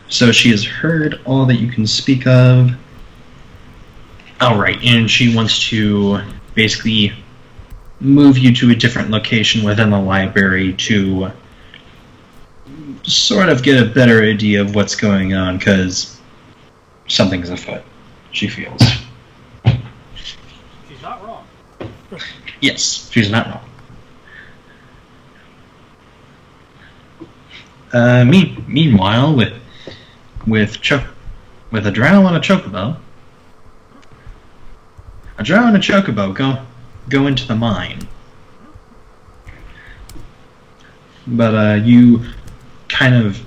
So she has heard all that you can speak of. Alright, and she wants to basically move you to a different location within the library to sort of get a better idea of what's going on, because something's afoot, she feels. She's not wrong. Yes, she's not wrong. Meanwhile, with a drow and a chocobo, go into the mine. But you kind of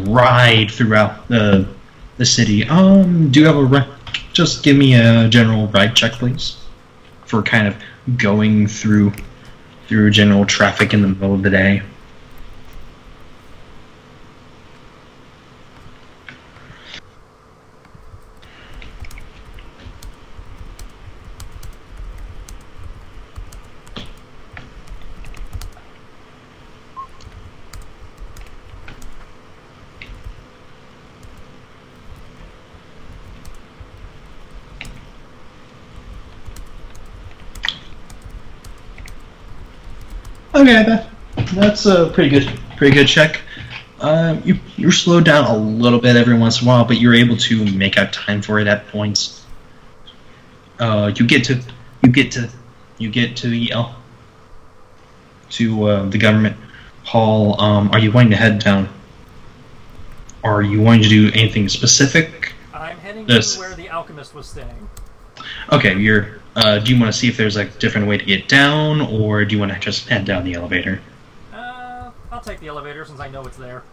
ride throughout the city. Do you have just give me a general ride check, please, for kind of going through general traffic in the middle of the day. Okay, that's a pretty good check. You're slowed down a little bit every once in a while, but you're able to make out time for it at points. You get to the government hall. Are you wanting to head down? Are you wanting to do anything specific? I'm heading to where the alchemist was staying. Okay, do you want to see if there's a different way to get down, or do you want to just head down the elevator? I'll take the elevator since I know it's there.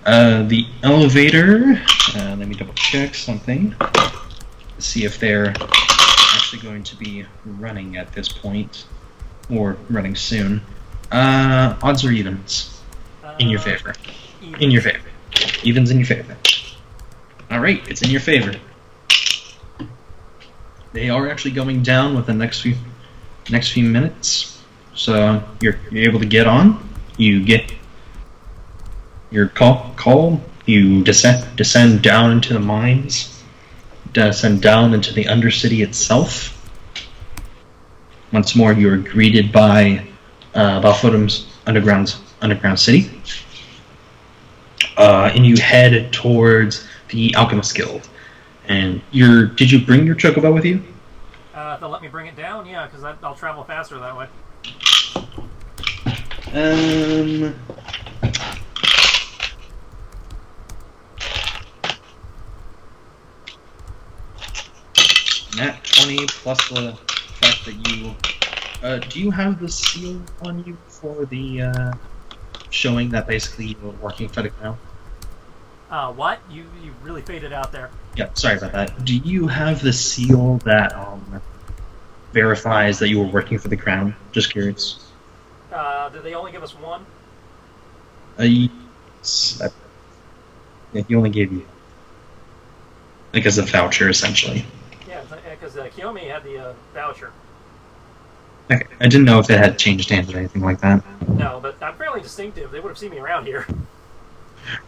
The elevator, let me double check something. See if they're actually going to be running at this point, or running soon. Odds or evens? In your favor. Evens. In your favor. Evens in your favor. Alright, it's in your favor. They are actually going down within the next few minutes. So you're able to get on. You get your call. You descend down into the mines. Descend down into the Undercity itself. Once more, you are greeted by Balfodum's underground city. And you head towards the Alchemist Guild. And did you bring your chocobo with you? They'll let me bring it down, yeah, because I'll travel faster that way. Nat 20 plus the fact that you... do you have the seal on you for the showing that basically you're working for the crown? What? You really faded out there. Yeah, sorry about that. Do you have the seal that verifies that you were working for the crown? Just curious. Did they only give us one? Yes. Yeah, he only gave you like as a voucher, essentially. Yeah, because Kiyomi had the voucher. Okay, I didn't know if it had changed hands or anything like that. No, but I'm fairly distinctive. They would have seen me around here.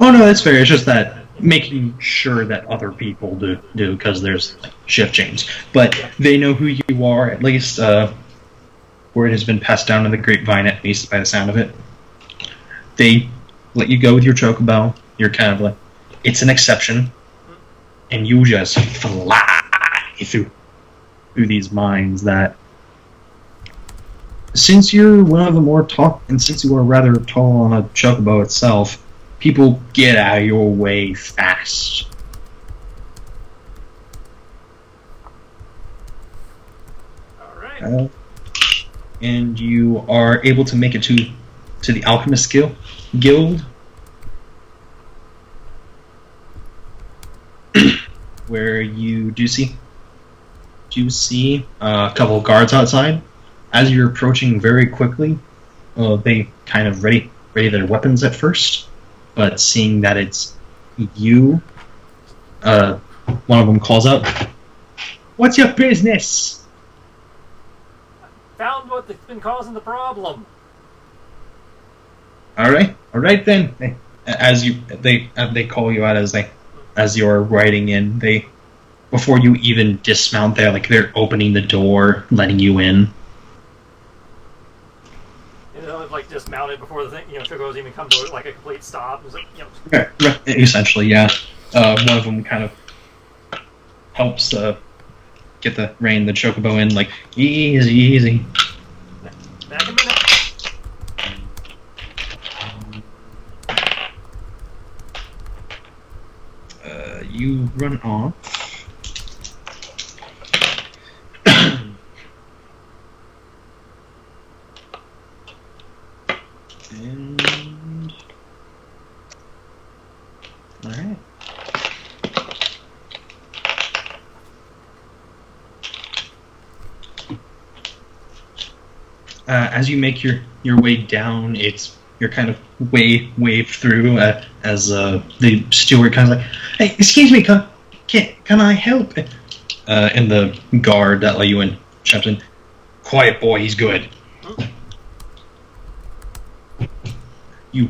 Oh no, that's fair. It's just that making sure that other people do because there's shift change. But they know who you are, at least word has been passed down in the grapevine, at least by the sound of it. They let you go with your chocobo. You're kind of like, it's an exception, and you just fly through these mines that, since you're one of the more tall, and since you are rather tall on a chocobo itself, people get out of your way fast. Alright. And you are able to make it to the Alchemist Guild, where you do see a couple of guards outside. As you're approaching very quickly, they kind of ready their weapons at first, but seeing that it's you, one of them calls out, "What's your business?" Found what's been causing the problem. All right then. as they call you out as you're riding in. They before you even dismount, they're opening the door, letting you in. Like dismounted before the thing, Choco's even come to like a complete stop. It's like, Essentially, yeah. One of them kind of helps get the chocobo in, like, easy. Back a minute. You run off. And all right. As you make your way down, you're kind of waved through as the steward kind of like, "Hey, excuse me, can I help?" And the guard that let you in shouts in, "Quiet, boy, he's good." You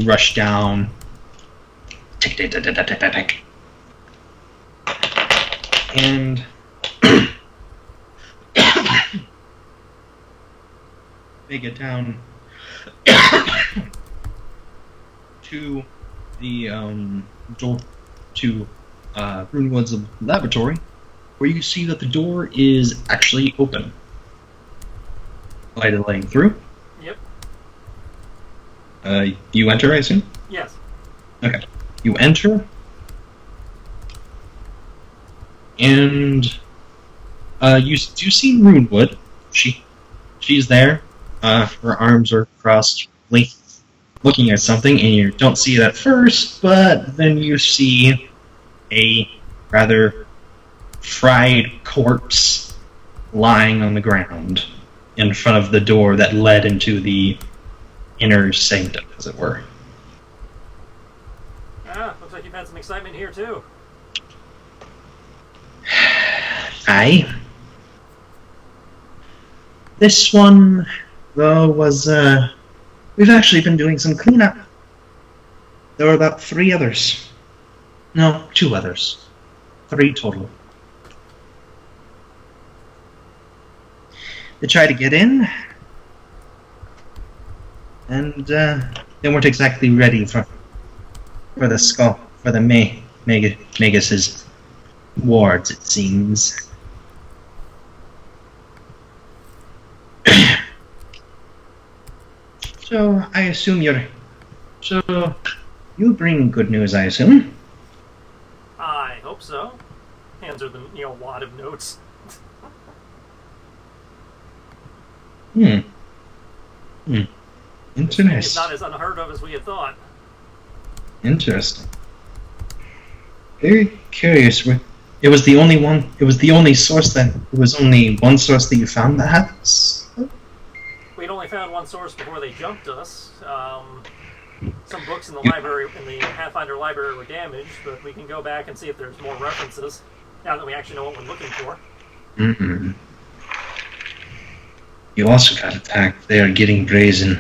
rush down. And they get down to the door to Runewood's laboratory, where you see that the door is actually open. Light is laying through. Yep. You enter, I assume? Yes. Okay. You enter, and you do see Runewood. She's there. Her arms are crossed, looking at something, and you don't see it at first, but then you see a rather fried corpse lying on the ground in front of the door that led into the inner sanctum, as it were. Looks like you've had some excitement here, too. Aye. This one, though, was, we've actually been doing some cleanup. There were about 3 others. No, 2 others. 3 total. They tried to get in, and they weren't exactly ready for the skull, for the Magus's wards, it seems. So, I assume you bring good news, I assume? I hope so. Hands are the, wad of notes. Interesting. It's not as unheard of as we had thought. Interesting. Very curious. It was the only one. It was the only source that. It was only one source that you found that had this. We'd only found one source before they jumped us. Some books in the library, in the Pathfinder library, were damaged, but we can go back and see if there's more references now that we actually know what we're looking for. Mm-hmm. You also got attacked. They are getting brazen.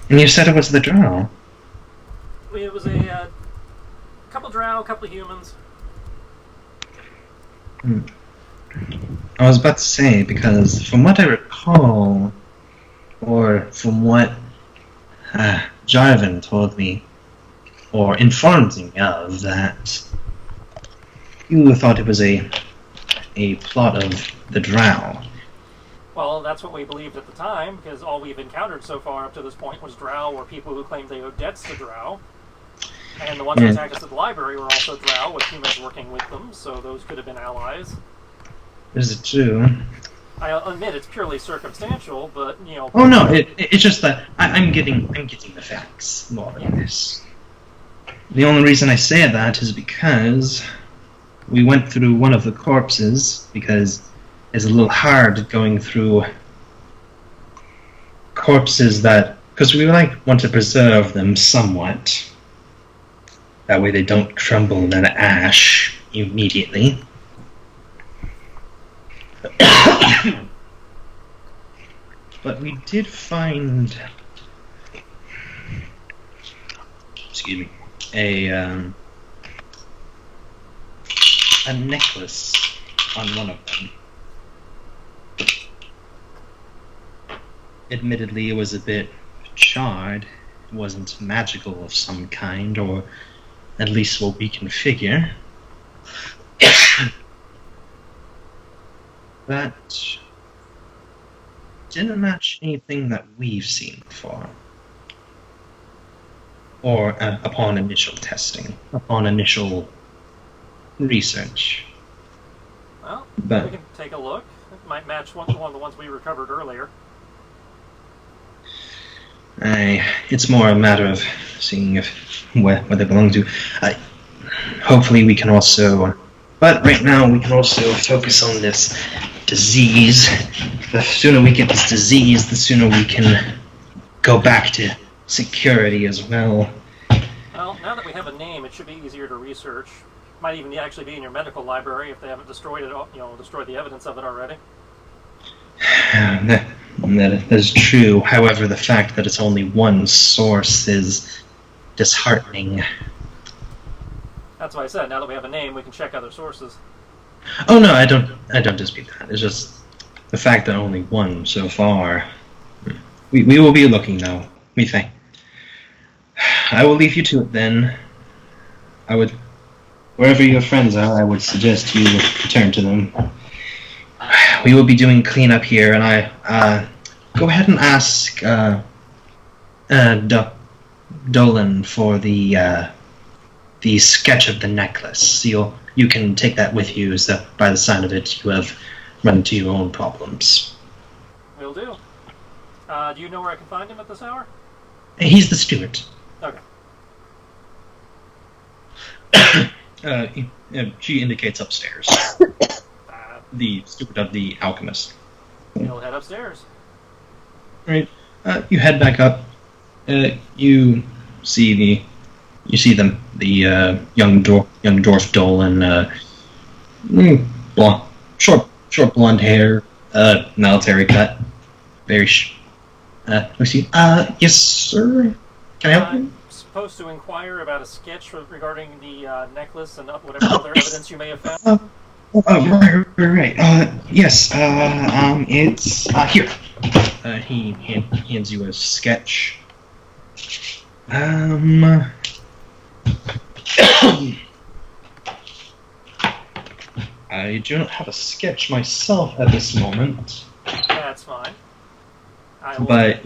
And you said it was the drow. It was a couple drow, couple humans. I was about to say, because from what I recall, or from what Jarvan told me, or informed me of, that you thought it was a plot of the drow. Well, that's what we believed at the time, because all we've encountered so far up to this point was drow, or people who claimed they owed debts to drow. And the ones who attacked us at the library were also drow, with humans working with them, so those could have been allies. Is it true? I admit it's purely circumstantial, but, Oh no, it's just that I'm getting the facts more than this. The only reason I say that is because we went through one of the corpses, because it's a little hard going through corpses because we want to preserve them somewhat. That way they don't crumble into ash immediately. But we did find excuse me, a necklace on one of them. Admittedly, it was a bit charred. It wasn't magical of some kind, or at least what we can figure. That didn't match anything that we've seen before. Or upon initial testing, upon initial research. Well, But we can take a look. It might match one of the ones we recovered earlier. it's more a matter of seeing where they belong to. Hopefully we can also... But right now we can also focus on this disease. The sooner we get this disease, the sooner we can go back to security as well. Well, now that we have a name, it should be easier to research. Might even actually be in your medical library if they haven't destroyed it, destroyed the evidence of it already. That is true. However, the fact that it's only one source is disheartening. That's why I said, now that we have a name, we can check other sources. Oh no, I don't dispute that. It's just the fact that only one so far. We will be looking though, we think. I will leave you to it then. Wherever your friends are, I would suggest you return to them. We will be doing cleanup here, and I go ahead and ask Dolan for the sketch of the necklace. You can take that with you, so by the sign of it, you have run into your own problems. Will do. Do you know where I can find him at this hour? He's the steward. Okay. She indicates upstairs. The steward of the alchemist. He'll head upstairs. Right. You head back up. You see them. The young dwarf Dolan. Short blonde hair. Military cut. Very. Let me see. Yes, sir. Can I help you? I'm supposed to inquire about a sketch regarding the necklace and whatever other evidence you may have found. Right. Yes. It's here. He hands you a sketch. I do not have a sketch myself at this moment. That's fine. But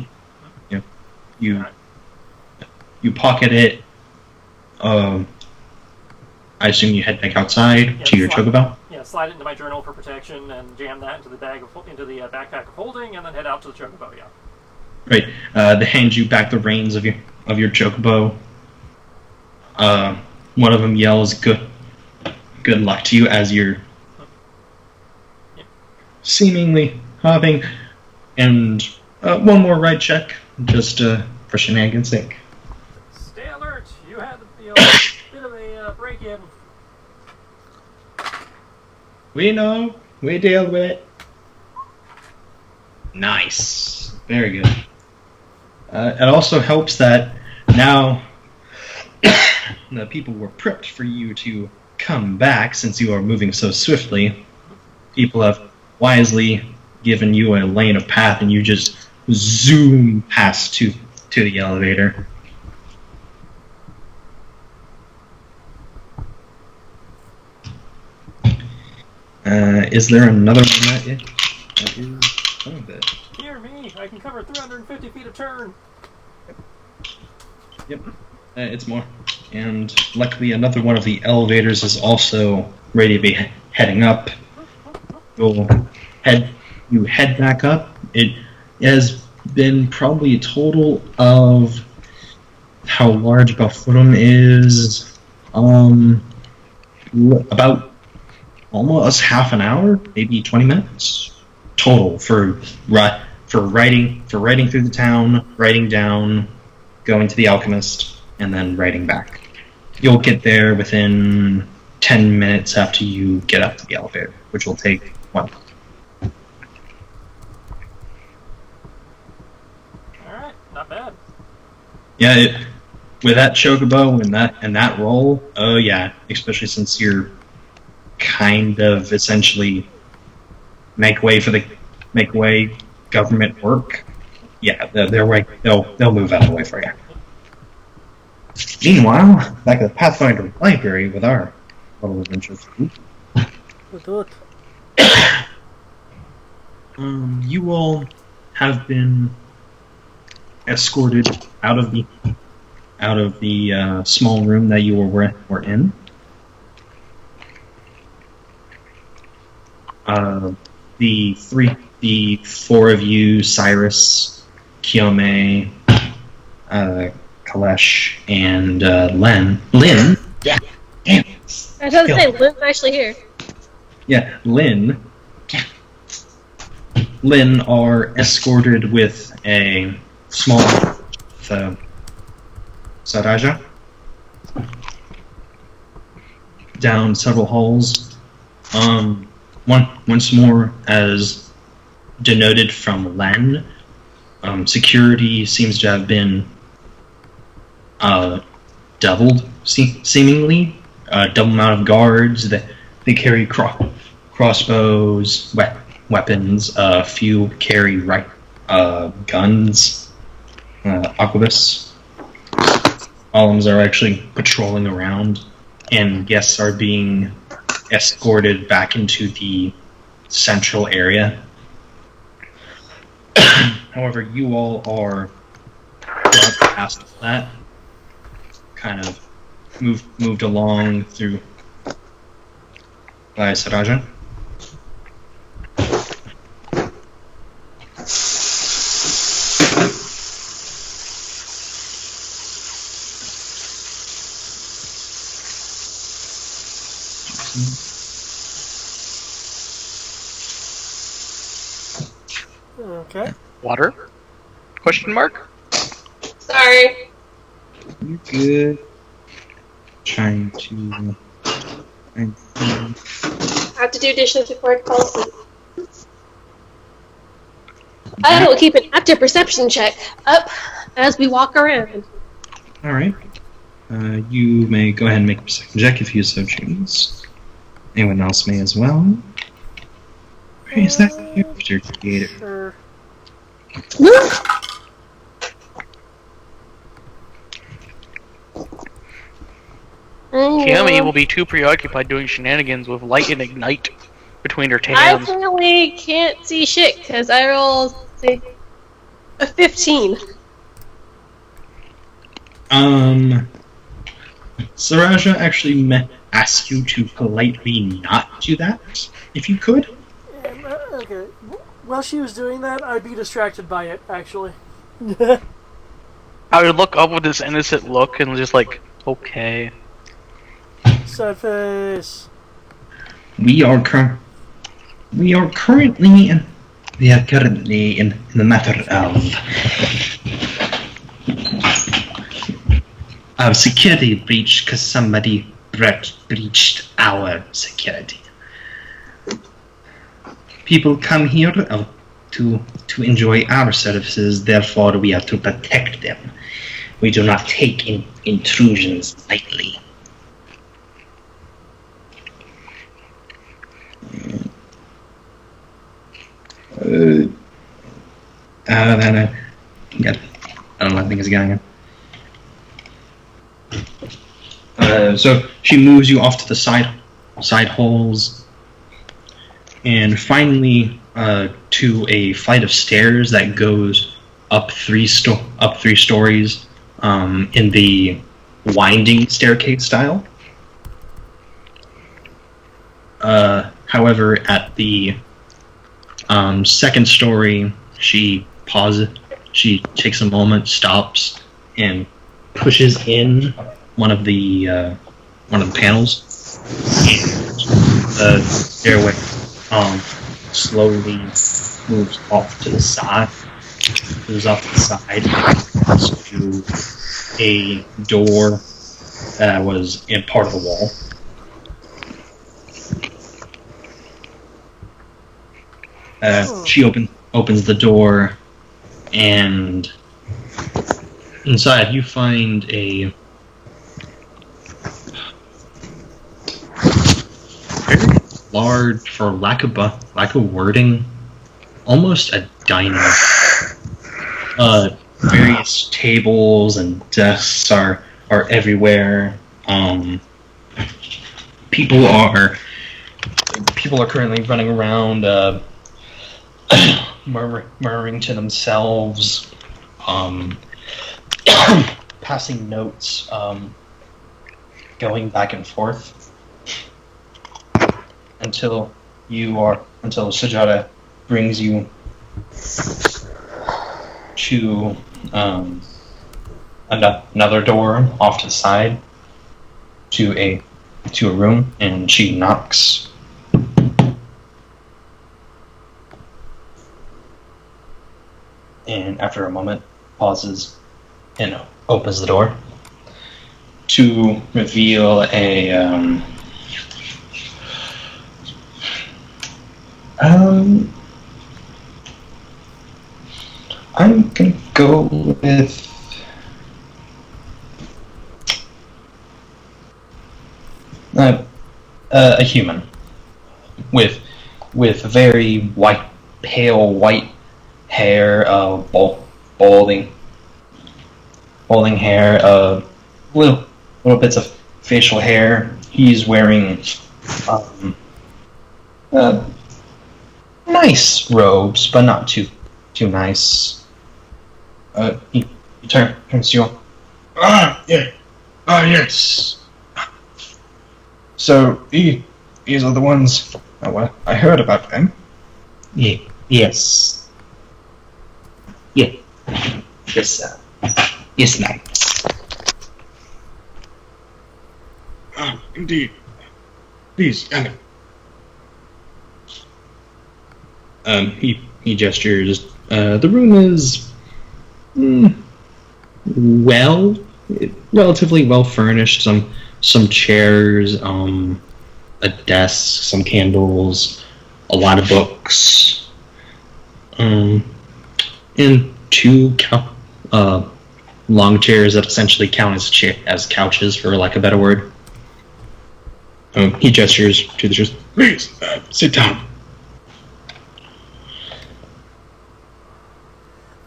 you pocket it. I assume you head back outside to your chocobo. Yeah, slide it into my journal for protection, and jam that into the backpack of holding, and then head out to the chocobo. Yeah. Right. They hand you back the reins of your chocobo. One of them yells, "Good luck to you," as you're seemingly hopping, and one more ride check, just for shenanigans' sake. Stay alert. You had a bit of a break-in. We know. We deal with it. Nice. Very good. It also helps that now the people were prepped for you to come back since you are moving so swiftly. People have wisely given you a lane of path, and you just zoom past to the elevator. Is there another one that is some of it? Hear me! I can cover 350 feet a turn. Yep, it's more. And luckily, another one of the elevators is also ready to be heading up. You head back up. It has been probably a total of how large Bafudum is. About almost half an hour, maybe 20 minutes total for riding through the town, riding down, going to the alchemist, and then riding back. You'll get there within 10 minutes after you get up to the elevator, which will take one. Alright, not bad. Yeah, with that chocobo and that role, oh yeah, especially since you're kind of essentially make way government work. Yeah, they'll move out of the way for you. Meanwhile, back at the Pathfinder library with our little adventures. You all have been escorted out of the small room that you were in. The four of you, Cyrus, Kiyome, Kalesh, and Lynn. Yeah, damn. I was about to say, Lynn's actually here. Yeah, Lynn are escorted with a small Saraja down several halls. Once more, as denoted from Len, security seems to have been doubled, seemingly. Double amount of guards. They carry crossbows, weapons. A few carry guns, arquebus. Columns are actually patrolling around, and guests are being escorted back into the central area. However, you all are brought past that, kind of moved along through by Saraja. Okay. Water? Question mark? Sorry. You're good. Trying to. I have to do dishes before I fall asleep. I will keep an active perception check up as we walk around. All right. You may go ahead and make a perception check if you so choose. Anyone else may as well. Is that character creator? Sure. Kiyomi will be too preoccupied doing shenanigans with light and ignite between her I hands. apparently can't see shit because I rolled a 15. Saraja actually asked you to politely not do that, if you could. Okay. While she was doing that, I'd be distracted by it, actually. I would look up with this innocent look and just like, okay. Sad face. We are currently in the matter of security breach because somebody breached our security. People come here to enjoy our services, therefore we have to protect them. We do not take intrusions lightly. I don't know, I think it's going on. So she moves you off to the side halls, and finally to a flight of stairs that goes up three stories in the winding staircase style. However, at the second story, she pauses. She takes a moment, stops, and pushes in one of the panels, and the stairway slowly moves off to the side. Moves off to the side to a door that was in part of the wall. She opens the door, and inside you find a very large, for lack of wording, almost a dining. Various tables and desks are everywhere. People are currently running around, murmuring to themselves, passing notes, going back and forth until Sajada brings you to another door off to the side to a room, and she knocks. And after a moment, pauses and opens the door to reveal a I'm gonna go with a human with very pale white hair, balding hair, little bits of facial hair. He's wearing nice robes, but not too nice. He turns to you. Yes. So these are the ones. Well, I heard about them. Yes. Yeah. Yes, yes, ma'am. Indeed. Please, come in. He gestures. The room is relatively well furnished. Some chairs, a desk, some candles, a lot of books, and two long chairs that essentially count as couches, for lack of a better word. He gestures to the chairs. Please, sit down.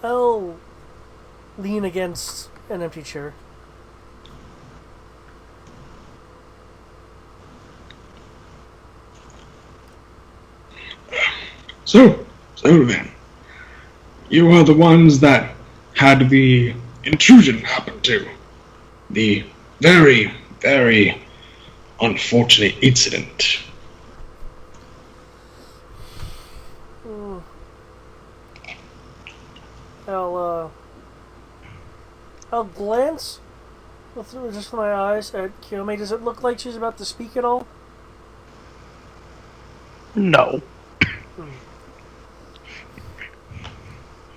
I'll lean against an empty chair. So then, you are the ones that had the intrusion happen to. The very, very unfortunate incident. I'll glance through just my eyes at Kiyome. Does it look like she's about to speak at all? No.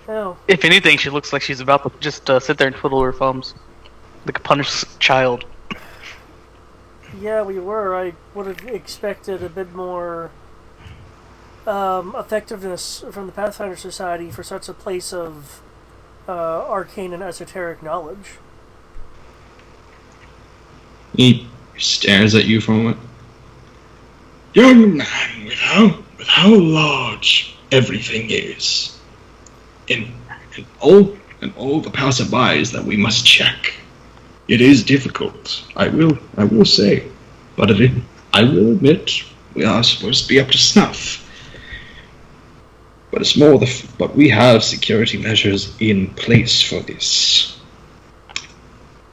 Oh. If anything, she looks like she's about to just sit there and twiddle her thumbs. Like a punished child. Yeah, we were. I would have expected a bit more effectiveness from the Pathfinder Society for such a place of arcane and esoteric knowledge. He stares at you for a moment. Young man, with how large everything is, and all the passerbys that we must check, it is difficult. I will say, but I will admit we are supposed to be up to snuff. But it's more but we have security measures in place for this,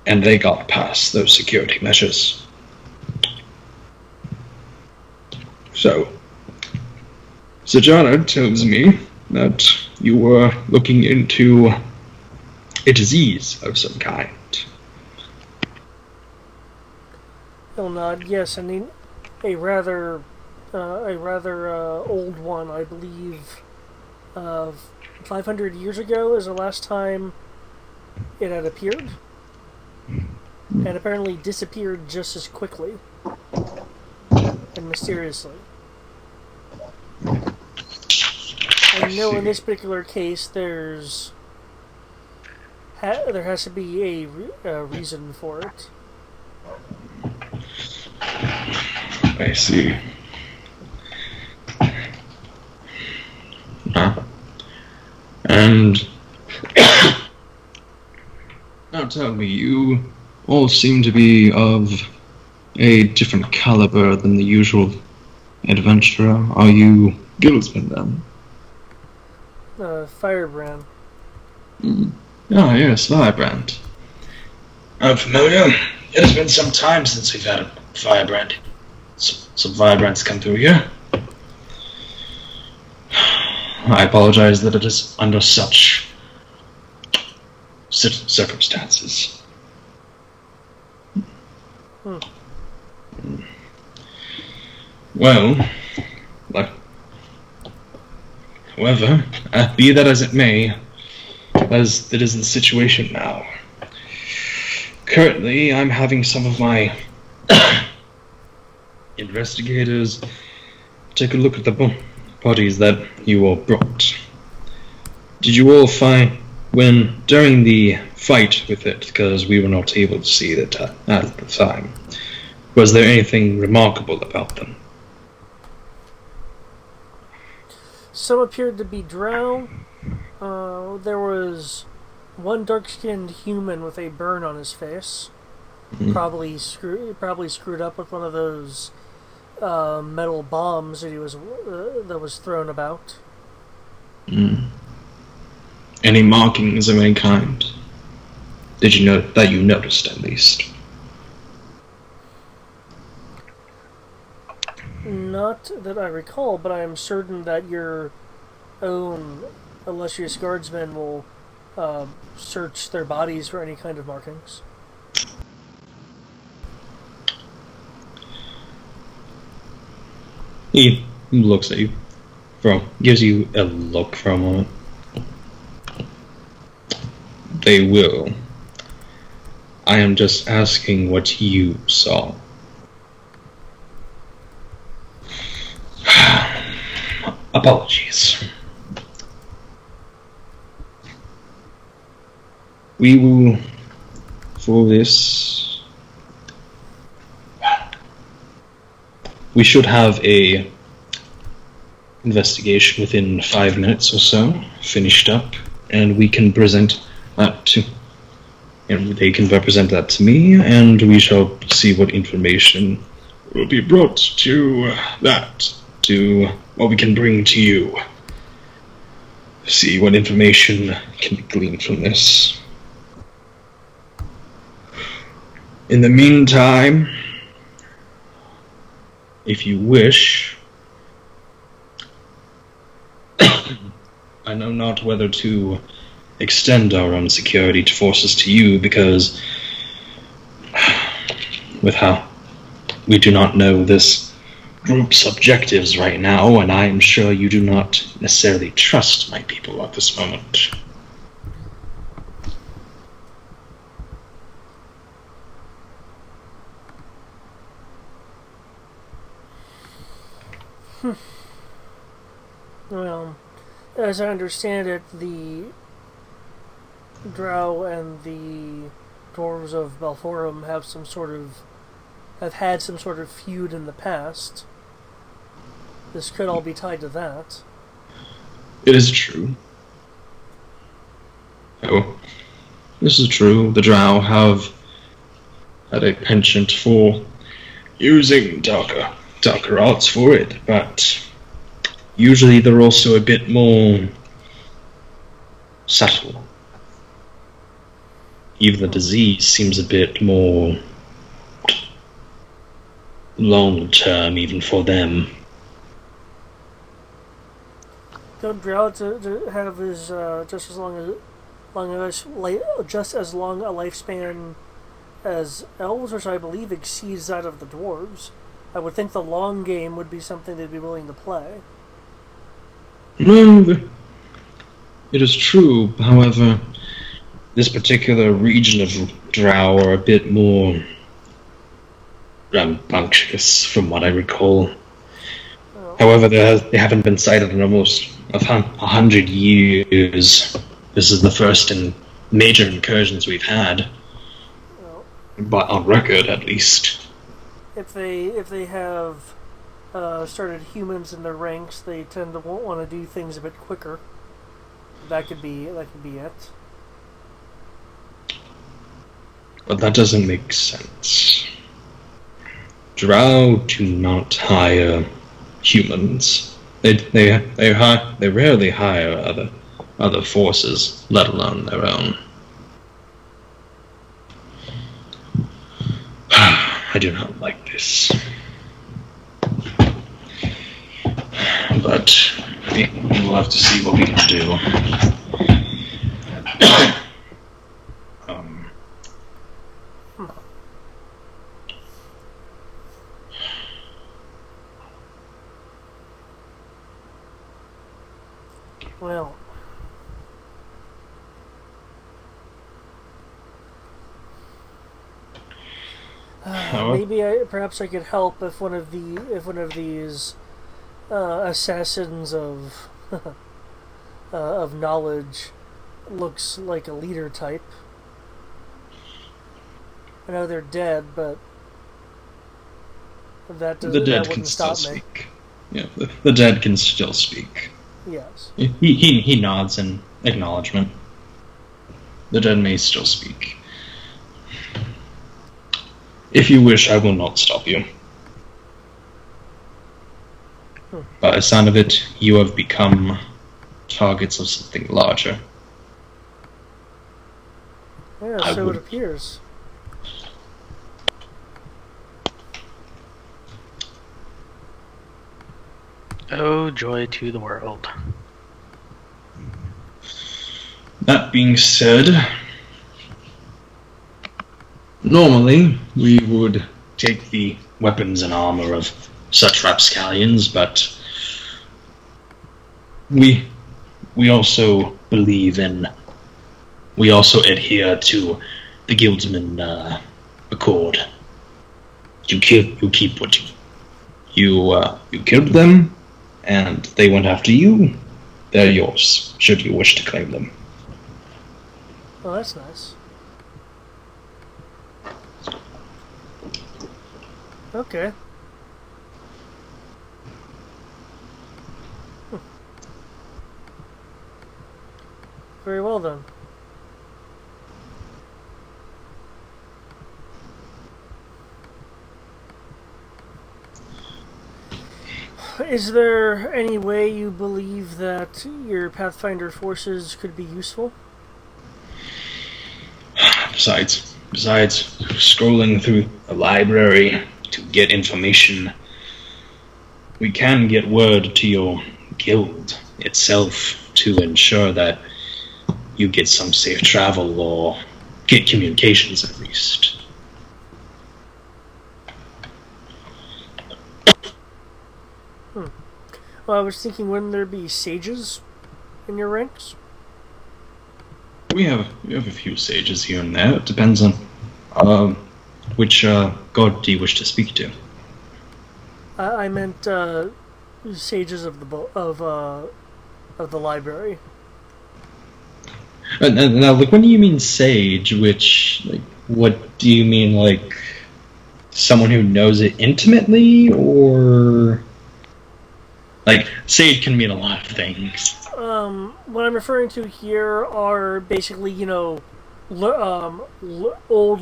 and they got past those security measures. So, Sajana tells me that you were looking into a disease of some kind. He'll nod. Yes, I mean, a rather old one, I believe. 500 years ago is the last time it had appeared, and apparently disappeared just as quickly and mysteriously. I know in this particular case there has to be a reason for it. I see. And now tell me, you all seem to be of a different caliber than the usual adventurer. Are you guildsmen then? Firebrand. Ah, yes, Firebrand. I'm familiar. It has been some time since we've had a Firebrand. Some Firebrands come through here. I apologize that it is under such circumstances. Well, however, be that as it may, as it is the situation now. Currently, I'm having some of my investigators take a look at the bodies that you all brought. Did you all find, during the fight with it, because we were not able to see it at the time, was there anything remarkable about them? Some appeared to be drow. There was one dark-skinned human with a burn on his face. Probably screwed up with one of those metal bombs that that was thrown about. Any markings of any kind? Did you that you noticed at least? Not that I recall, but I am certain that your own illustrious guardsmen will search their bodies for any kind of markings. He looks at you, gives you a look for a moment. They will. I am just asking what you saw. Apologies. We will, for this, we should have a investigation within 5 minutes or so, finished up, and we can present that to, and they can represent that to me, and we shall see what information will be brought to what we can bring to you. See what information can be gleaned from this. In the meantime, if you wish, I know not whether to extend our own security forces to you, because with how we do not know this group's objectives right now, and I am sure you do not necessarily trust my people at this moment. Well, as I understand it, the Drow and the dwarves of Balforum have had some sort of feud in the past. This could all be tied to that. It is true. Oh, this is true. The Drow have had a penchant for using darker arts for it, but usually they're also a bit more subtle. Even the disease seems a bit more long-term, even for them. Don't Drow to have his just as long a lifespan as elves, which I believe exceeds that of the dwarves. I would think the long game would be something they'd be willing to play. No, it is true. However, this particular region of Drow are a bit more rambunctious, from what I recall. Oh. However, they haven't been sighted in almost 100 years. This is the first major incursions we've had, but on record, at least. If they have started humans in their ranks, they tend to want to do things a bit quicker. that could be it. But that doesn't make sense. Drow do not hire humans. They rarely hire other forces, let alone their own. I do not like this. But we'll have to see what we can do. Well, perhaps I could help if one of these assassins of of knowledge looks like a leader type. I know they're dead, but that wouldn't stop me. Speak. Yeah, the dead can still speak. Yes. He nods in acknowledgement. The dead may still speak. If you wish, I will not stop you. By the sound of it, you have become targets of something larger. Yeah, so it appears. Oh, joy to the world. That being said, normally we would take the weapons and armor of such rapscallions, but we also adhere to the Guildsman Accord. You keep what you killed them, and they went after you. They're yours, should you wish to claim them. Oh, that's nice. Okay. Very well then. Is there any way you believe that your Pathfinder forces could be useful? Besides scrolling through a library to get information, we can get word to your guild itself to ensure that you get some safe travel or get communications at least. Well, I was thinking, wouldn't there be sages in your ranks? We have a few sages here and there. It depends on which god do you wish to speak to. I meant sages of the library. Now, like, when do you mean sage? What do you mean? Like, someone who knows it intimately, or like, sage can mean a lot of things. What I'm referring to here are basically, old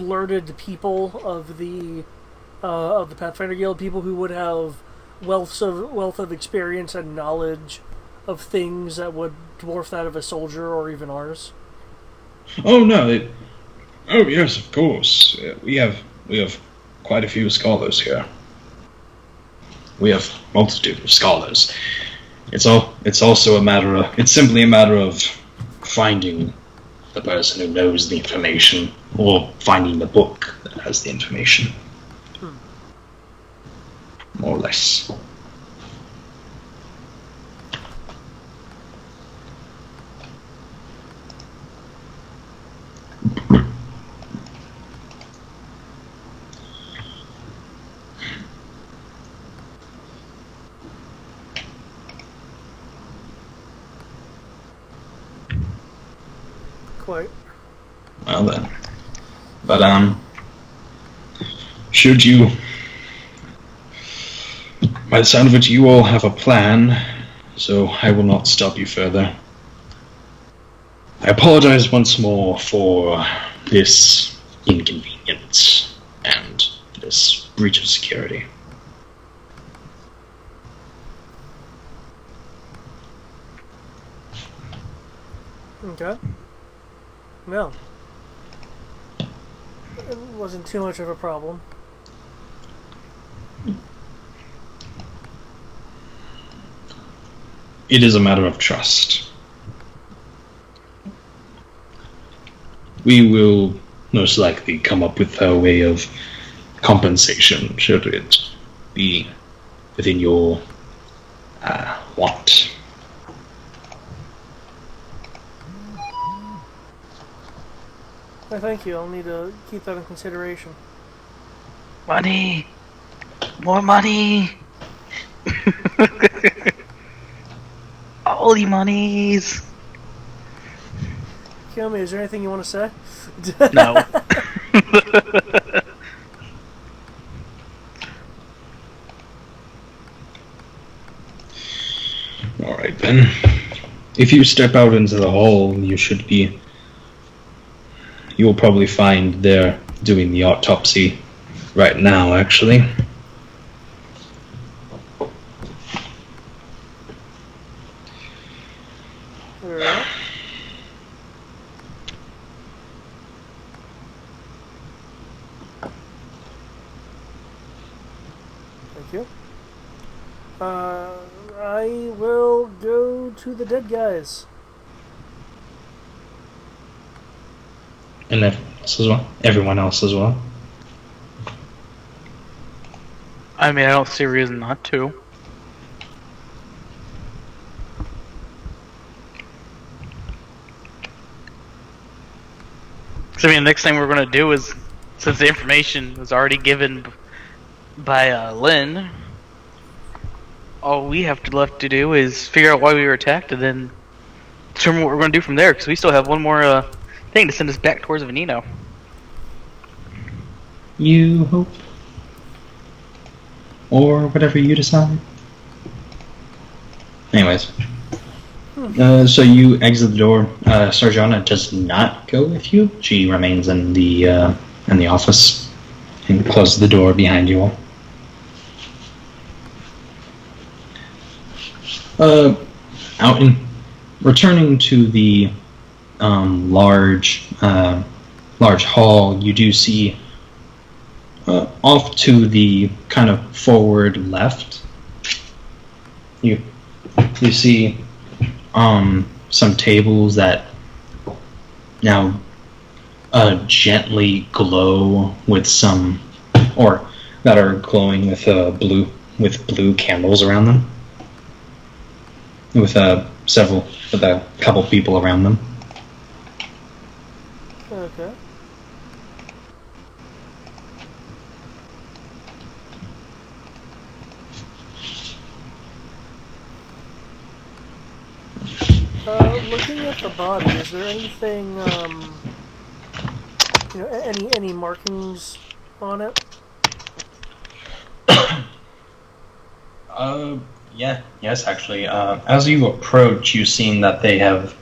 learned people of the Pathfinder Guild, people who would have wealth of experience and knowledge of things that would dwarf that of a soldier or even ours. Oh no! Oh yes, of course. We have quite a few scholars here. We have multitude of scholars. It's simply a matter of finding the person who knows the information, or finding the book that has the information. More or less. Quite. Well then. But, should you... By the sound of it, you all have a plan, so I will not stop you further. I apologize once more for this inconvenience and this breach of security. Okay. Well, it wasn't too much of a problem. It is a matter of trust. We will most likely come up with a way of compensation should it be within your want. Thank you. I'll need to keep that in consideration. Money! More money! All the monies! Kiyomi, is there anything you want to say? No. Alright then. If you step out into the hall, you'll probably find they're doing the autopsy right now, actually. Alright. Thank you. I will go to the dead guys. And everyone else as well. I mean, I don't see a reason not to. So, I mean, the next thing we're going to do is, since the information was already given by Lynn, all we have left to do is figure out why we were attacked and then determine what we're going to do from there, because we still have one more thing to send us back towards Veneno. You hope? Or whatever you decide. Anyways. So you exit the door. Sarjana does not go with you. She remains in the office and closes the door behind you all. Returning to the large hall, you do see off to the kind of forward left. You see some tables that now gently glow with or that are glowing with blue candles around them, with a couple people around them. Okay. Looking at the body, is there anything, any markings on it? Yes, actually. As you approach, you've seen that they have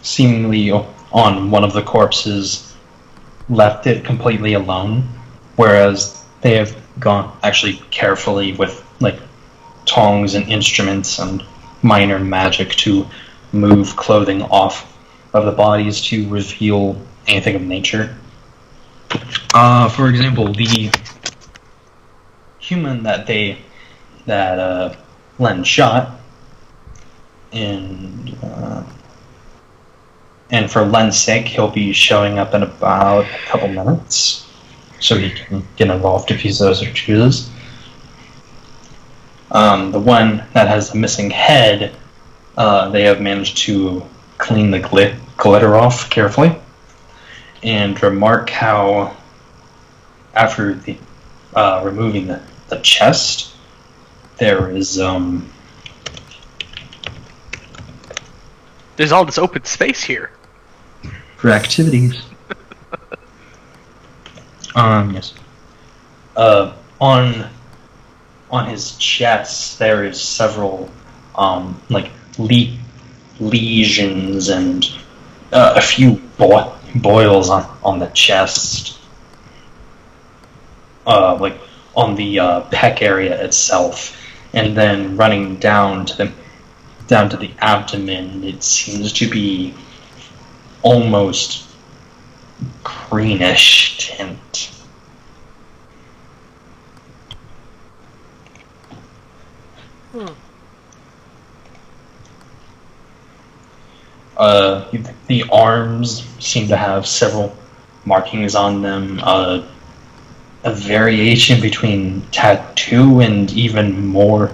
seemingly on one of the corpses left it completely alone, whereas they have gone actually carefully with tongs and instruments and minor magic to move clothing off of the bodies to reveal anything of nature. For example, the human that Len shot, and for Len's sake, he'll be showing up in about a couple minutes, so he can get involved if he so chooses. The one that has the missing head, they have managed to clean the glitter off carefully, and remark how after the removing the chest, there is there's all this open space here for activities. Yes. On his chest, there is several lesions and a few boils on the chest, like on the pec area itself, and then running down to the abdomen. It seems to be almost greenish tint. The arms seem to have several markings on them. A variation between tattoo and even more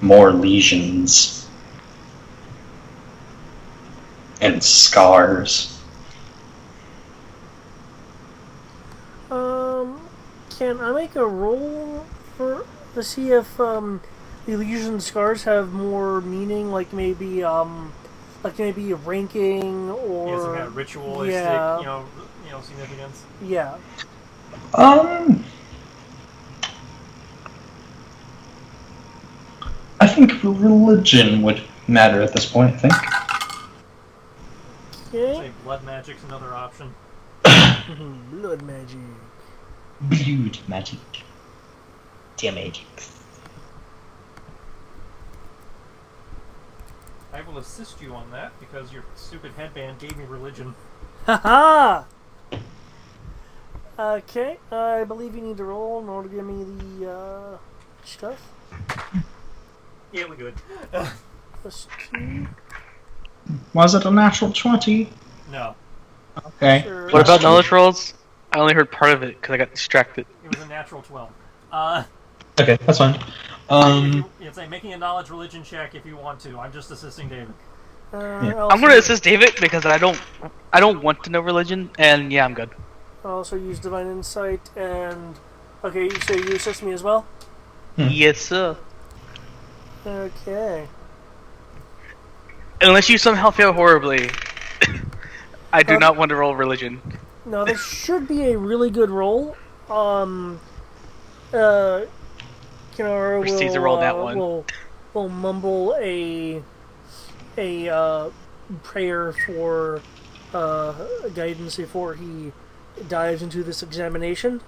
lesions and scars. Can I make a roll to see if the lesion scars have more meaning, like maybe a ranking or Yeah, some kind of ritualistic, yeah. you know, significance. Yeah. I think religion would matter at this point. I think. Okay. Say blood magic's another option. Blood magic. Blood magic. Damage. I will assist you on that because your stupid headband gave me religion. Haha! Okay, I believe you need to roll in order to give me the stuff. Yeah, we're good. Plus 2. Was it a natural 20? No, Okay. Sure. What about knowledge rolls? I only heard part of it because I got distracted. it was a natural 12. Okay, that's fine. It's a making a knowledge religion check if you want to. I'm just assisting David. I'm gonna assist David because I don't want to know religion, and yeah, I'm good. I also use divine insight and okay, so you assist me as well. Yes, sir. Okay. Unless you somehow fail horribly, I do not want to roll religion. No, this should be a really good roll. Kinara Proceeds to roll that one. will mumble a prayer for guidance before he dives into this examination.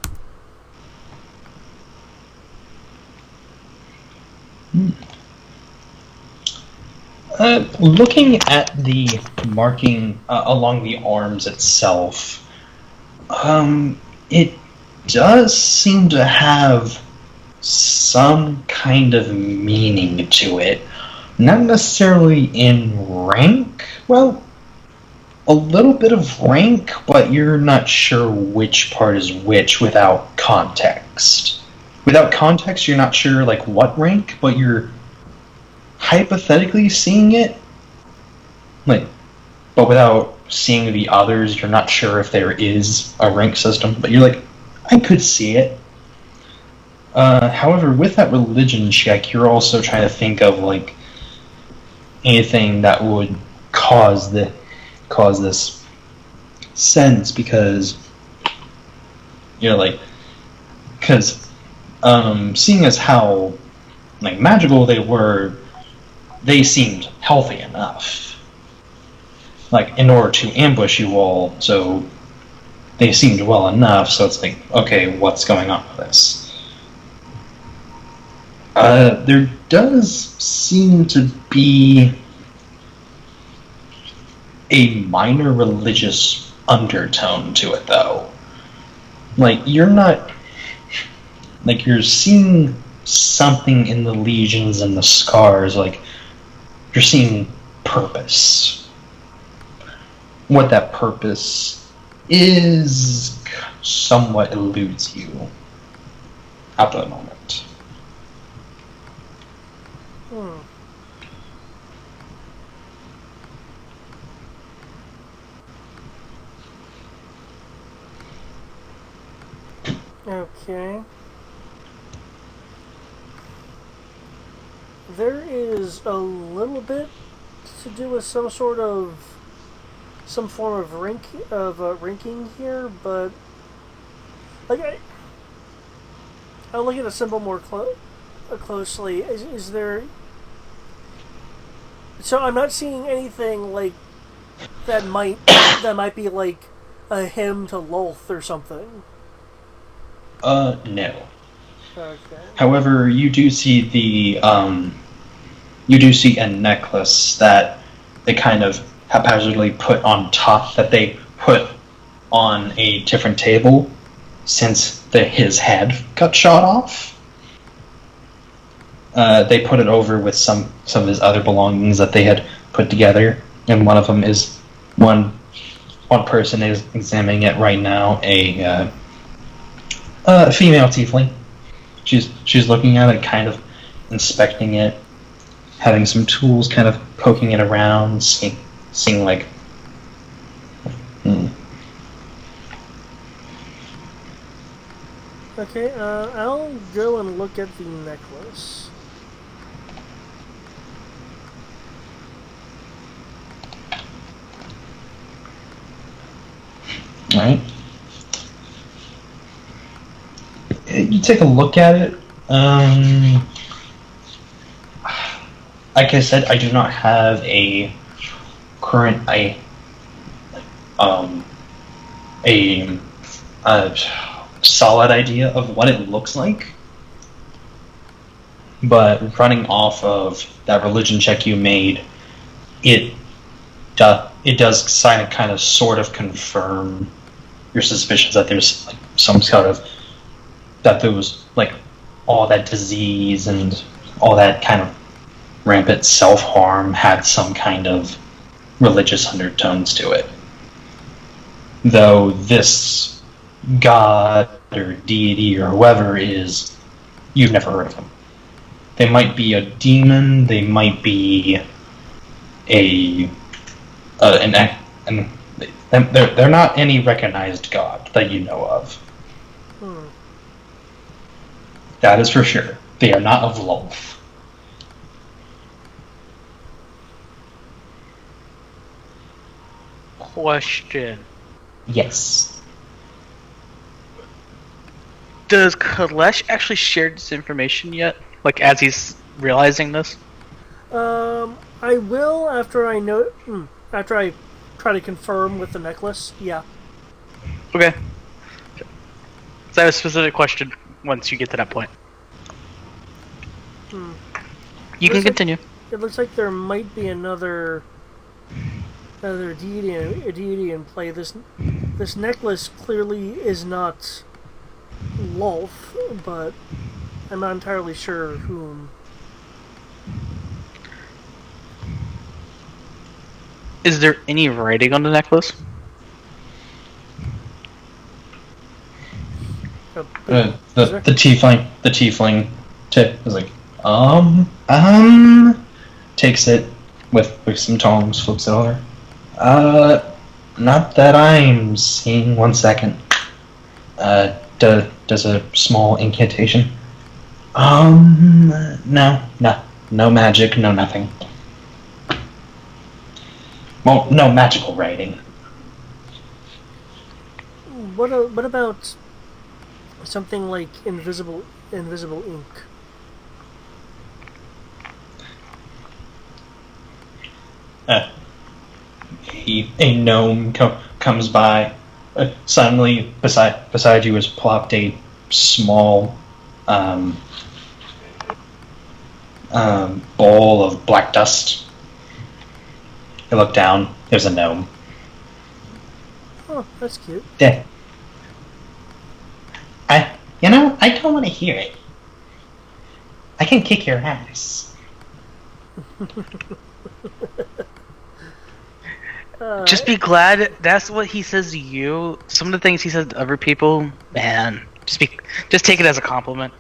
Looking at the marking along the arms itself, it does seem to have some kind of meaning to it. Not necessarily in rank. Well, a little bit of rank, but you're not sure which part is which without context. Without context, you're not sure like what rank, but you're hypothetically seeing it. Like, but without seeing the others, you're not sure if there is a rank system. But you're like, I could see it. However, with that religion check, you're also trying to think of like anything that would cause this sense, because because seeing as how like magical they were, they seemed healthy enough, like in order to ambush you all. So they seemed well enough. So it's like, okay, what's going on with this? There does seem to be a minor religious undertone to it, though. Like, you're not... Like, you're seeing something in the lesions and the scars, like, you're seeing purpose. What that purpose is somewhat eludes you at the moment. Okay. There is a little bit to do with some form of ranking here, but like I'll look at a symbol more closely. Is there? So I'm not seeing anything like that might be like a hymn to Lolth or something. No. Okay. However, you do see a necklace that they kind of haphazardly put on top, that they put on a different table since his head got shot off. They put it over with some of his other belongings that they had put together, and one of them is one person is examining it right now. A female tiefling. She's looking at it, kind of inspecting it, having some tools, kind of poking it around, seeing like. Okay, I'll go and look at the necklace. All right. You take a look at it. Like I said, I do not have a current a solid idea of what it looks like. But running off of that religion check you made, it does kind of sort of confirm your suspicions that there's like some sort of, that there was like all that disease and all that kind of rampant self-harm had some kind of religious undertones to it. Though this god or deity or whoever is, you've never heard of them. They might be a demon, they might be they're not any recognized god that you know of. That is for sure. They are not of Lolth. Question. Yes. Does Kalesh actually share this information yet? Like, as he's realizing this? I will after I try to confirm with the necklace. Yeah. Okay. So I have a specific question once you get to that point. You can continue. It looks like there might be another deity in play. This necklace clearly is not Lolth, but I'm not entirely sure whom. Is there any writing on the necklace? The tiefling is like, takes it with some tongs, flips it over. Not that I'm seeing. 1 second. Does a small incantation. No magic, no nothing. Well, no magical writing. What about something like invisible ink? A gnome comes by. Suddenly, beside you is plopped a small bowl of black dust. You look down. There's a gnome. Oh, that's cute. Yeah. I don't want to hear it. I can kick your ass. Just be glad that's what he says to you. Some of the things he says to other people, man, just take it as a compliment.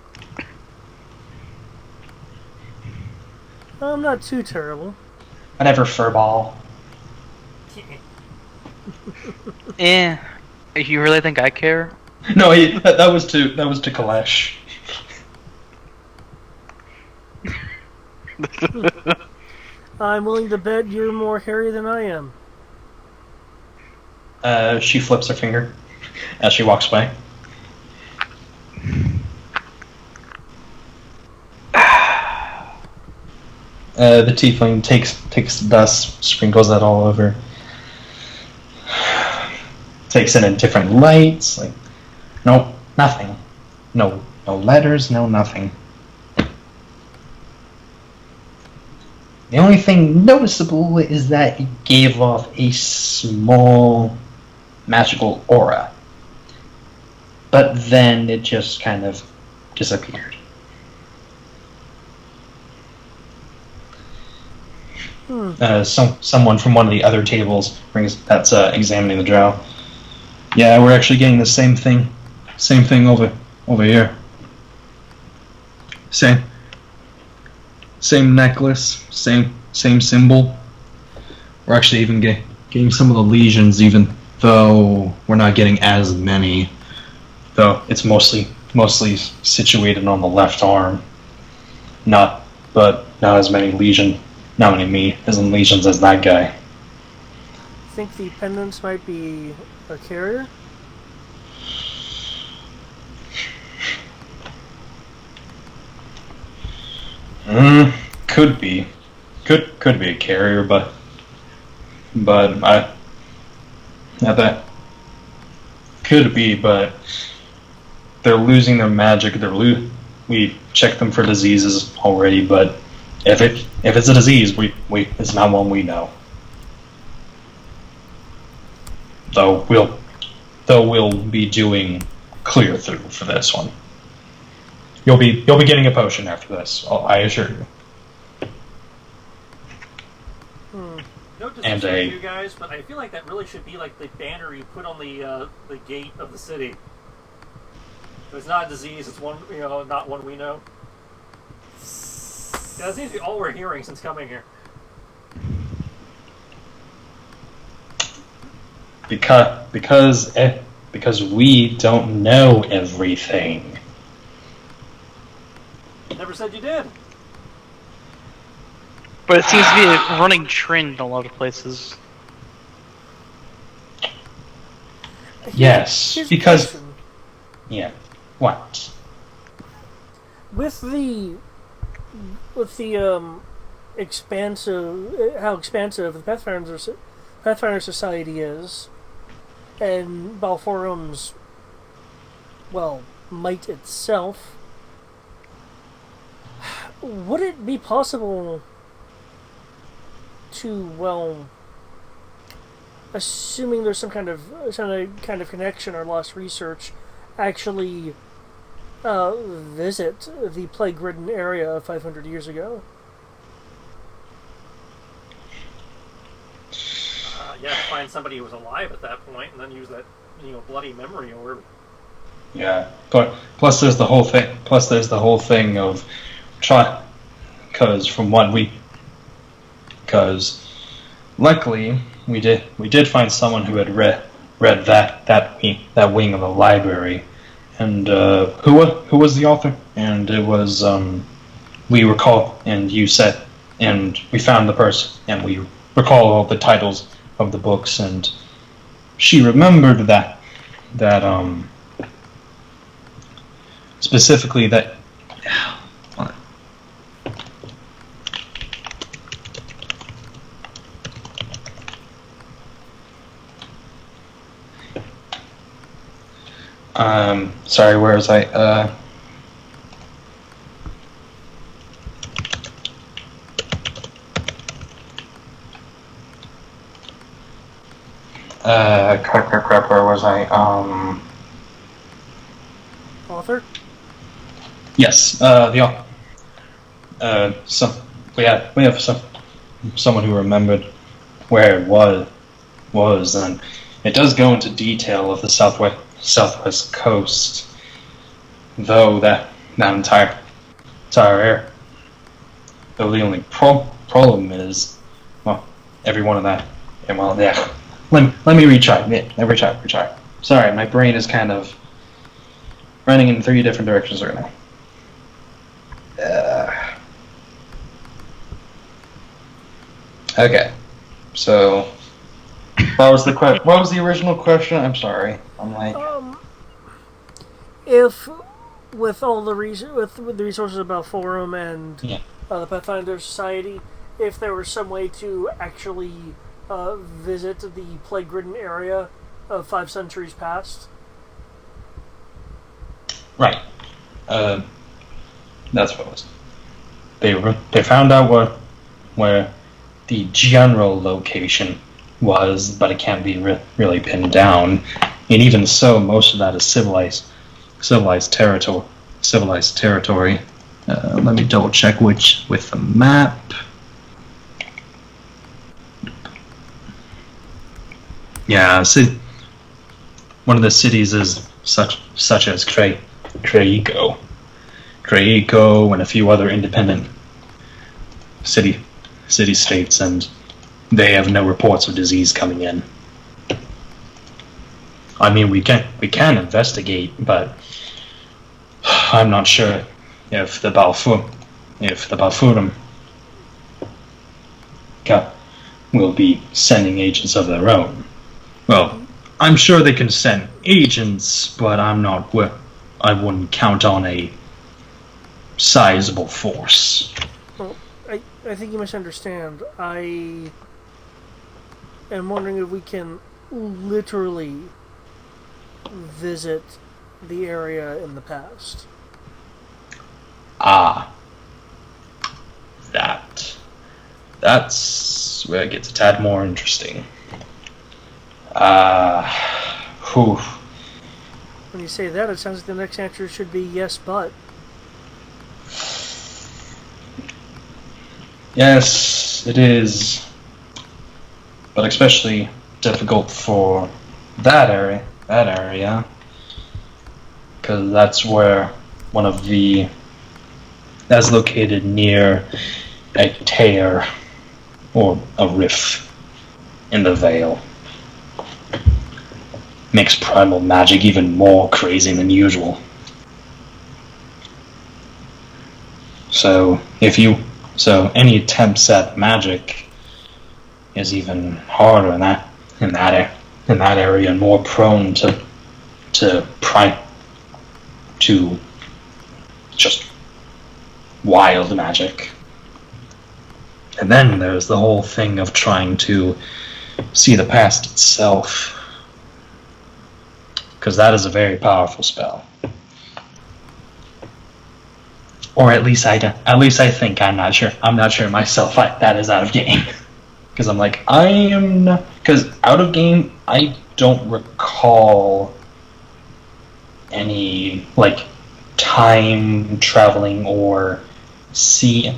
I'm not too terrible. Whatever, furball. You really think I care? No, that was to Kalesh. I'm willing to bet you're more hairy than I am. She flips her finger as she walks by. The tiefling takes the dust, sprinkles that all over. Takes it in different lights. Like, no, nothing. No letters, no nothing. The only thing noticeable is that it gave off a small magical aura. But then it just kind of disappeared. Someone from one of the other tables that's examining the drow. Yeah, we're actually getting the same thing over here. Same necklace, same symbol. We're actually even getting some of the legions, even though we're not getting as many. Though it's mostly situated on the left arm. Not as many legions as that guy. Think the pendants might be a carrier? Could be a carrier, but that could be, but they're losing their magic. We checked them for diseases already, but if it's a disease, it's not one we know. Though we'll be doing clear through for this one. You'll be getting a potion after this, I assure you. No disrespect to you guys, but I feel like that really should be like the banner you put on the gate of the city. If it's not a disease, it's one, not one we know. Yeah, that seems to be all we're hearing since coming here. Because we don't know everything. Never said you did. But it seems to be a running trend in a lot of places. Yes, Here's because... a question. Yeah. What? With the how expansive the Pathfinder Society is, and Balforum's, might itself, would it be possible to, assuming there's some kind of connection or lost research, actually visit the plague-ridden area of 500 years ago? Yeah, find somebody who was alive at that point, and then use that, bloody memory orb. Yeah. Plus, there's the whole thing of try. Because luckily we did find someone who had read that wing of the library, and who was the author? And it was we recall, and you said, and we found the person, and we recall all the titles of the books, and she remembered that specifically that. Sorry, where was I? Crap, where was I? Author? Yes, the author. We have someone who remembered where it was, and it does go into detail of the southwest coast, though that entire area. Though the only problem is, every one of that. And yeah. Let me retry. Yeah, retry. Sorry, my brain is kind of running in 3 different directions right now. Okay, so what was the original question? I'm sorry. I'm like, if with all the with the resources about Forum and the Pathfinder Society, if there was some way to actually visit the plague-ridden area of 5 centuries past. Right. That's what it was. They found out where the general location was, but it can't be really pinned down. And even so, most of that is civilized territory. Let me double check which with the map. Yeah, see, one of the cities is such as Craigo, and a few other independent city-states, and they have no reports of disease coming in. I mean, we can investigate, but I'm not sure if the Balfurum will be sending agents of their own. Well, I'm sure they can send agents, but I wouldn't count on a sizable force. Well, I think you misunderstand. I am wondering if we can literally visit the area in the past. Ah. That's where it gets a tad more interesting. Whew. When you say that, it sounds like the next answer should be yes, but. Yes, it is. But especially difficult for that area. Because that's where that's located near a tear or a rift in the veil. Makes primal magic even more crazy than usual. So any attempts at magic is even harder in that area, and more prone to just wild magic. And then there's the whole thing of trying to see the past itself, because that is a very powerful spell. Or at least I think. I'm not sure myself. That is out of game. Because I'm like, because out of game, I don't recall any time traveling or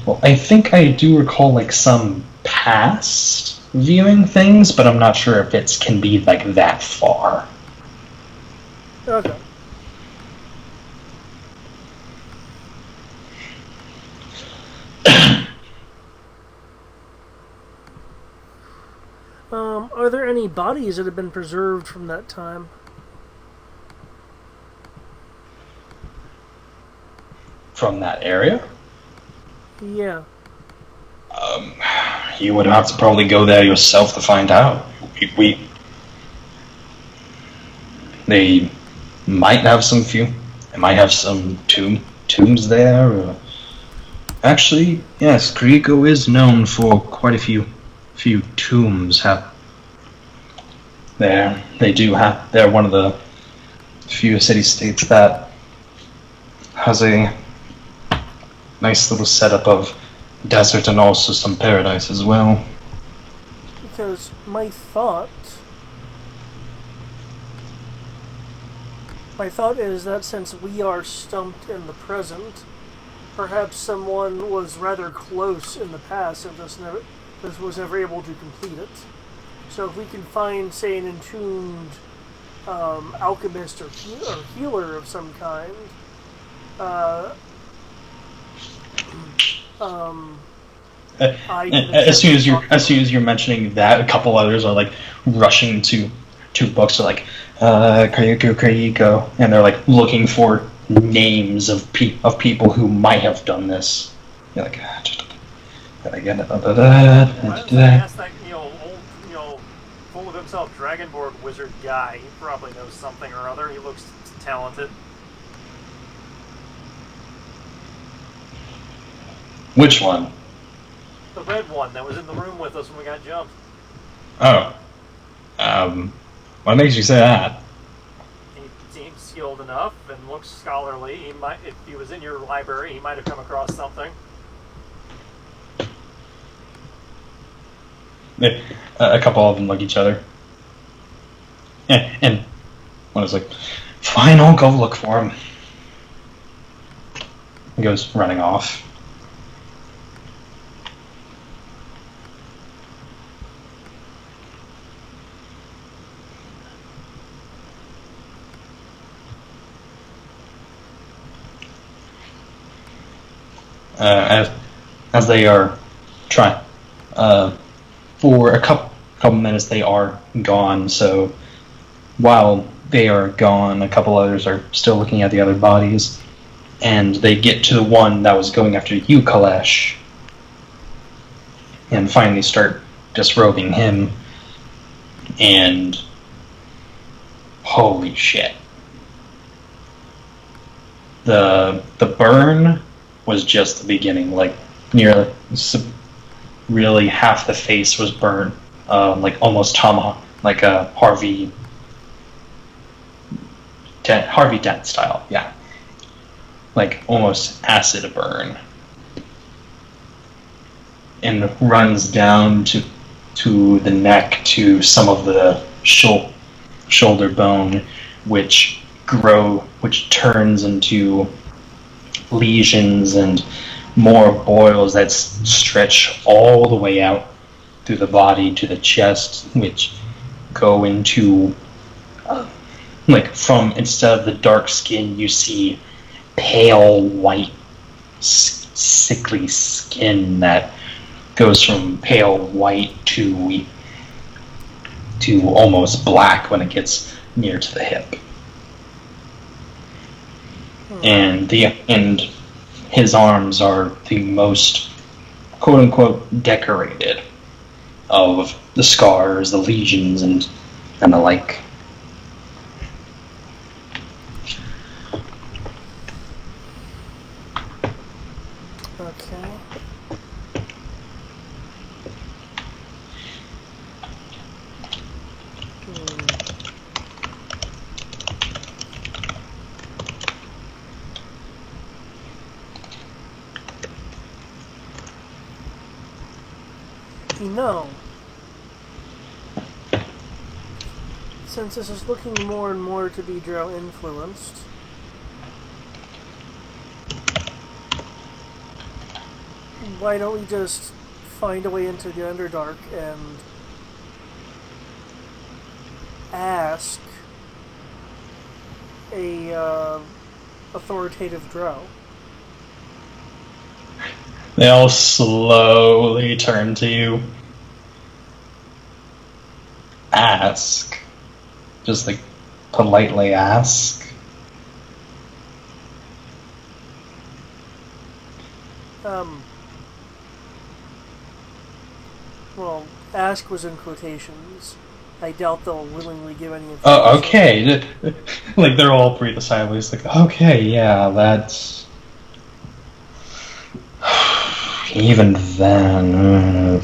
well, I think I do recall some past viewing things, but I'm not sure if it can be that far. Okay. Are there any bodies that have been preserved from that time? From that area? Yeah. You would have to probably go there yourself to find out. They might have some tombs there. Actually, yes, Griego is known for quite a few tombs. They're one of the few city-states that has a nice little setup of desert and also some paradise as well. Because my thought is that since we are stumped in the present, perhaps someone was rather close in the past and was never able to complete it. So if we can find, say, an entombed alchemist or healer of some kind, as soon as you're mentioning that, a couple others are rushing to books, are Craigo, and they're looking for names of people who might have done this. You're like, I get it. I asked that old, full of himself Dragonborn wizard guy. He probably knows something or other. He looks talented. Which one? The red one that was in the room with us when we got jumped. Oh. What makes you say that? He seems skilled enough and looks scholarly. He might, if he was in your library, he might have come across something. A couple of them look at each other. And one is like, fine, I'll go look for him. He goes running off. As they are trying, for a couple minutes they are gone. So while they are gone, a couple others are still looking at the other bodies, and they get to the one that was going after you, Kalesh, and finally start disrobing him. And holy shit, the burn was just the beginning. Like nearly, really half the face was burned, like almost tomahawk, like a Harvey Dent style, yeah, like almost acid burn, and runs down to the neck to some of the shoulder bone, which turns into lesions and more boils that stretch all the way out through the body to the chest, which go into like, from, instead of the dark skin, you see pale white sickly skin that goes from pale white to almost black when it gets near to the hip. And his arms are the most quote unquote decorated of the scars, the lesions, and the like. Okay. No. Since this is looking more and more to be Drow influenced, why don't we just find a way into the Underdark and ask a authoritative Drow? They all slowly turn to you. Ask. Just like politely ask. Well, ask was in quotations. I doubt they'll willingly give any information. Oh, okay. Like, they're all breathe a sigh of relief. Like, okay, yeah, that's... Even then...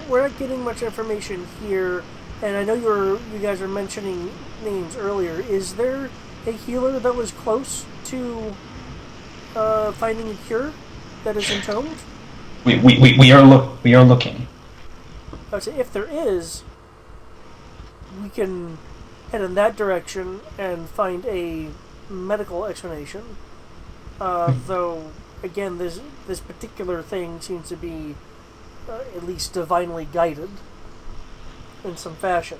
We're not getting much information here, and I know you guys are mentioning names earlier. Is there a healer that was close to finding a cure that is entombed? We are looking. So if there is, we can head in that direction and find a medical explanation. Though, again, this particular thing seems to be at least divinely guided in some fashion.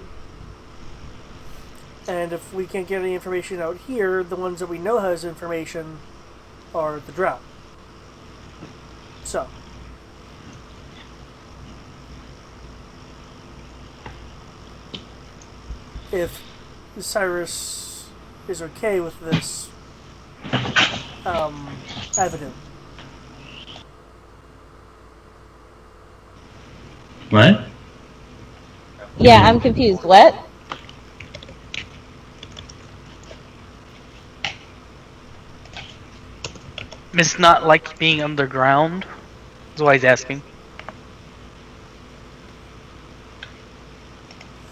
And if we can't get any information out here, the ones that we know has information are the Drow. So. If Cyrus is okay with this avenue. What? Yeah, I'm confused. What? It's not like being underground. That's why he's asking.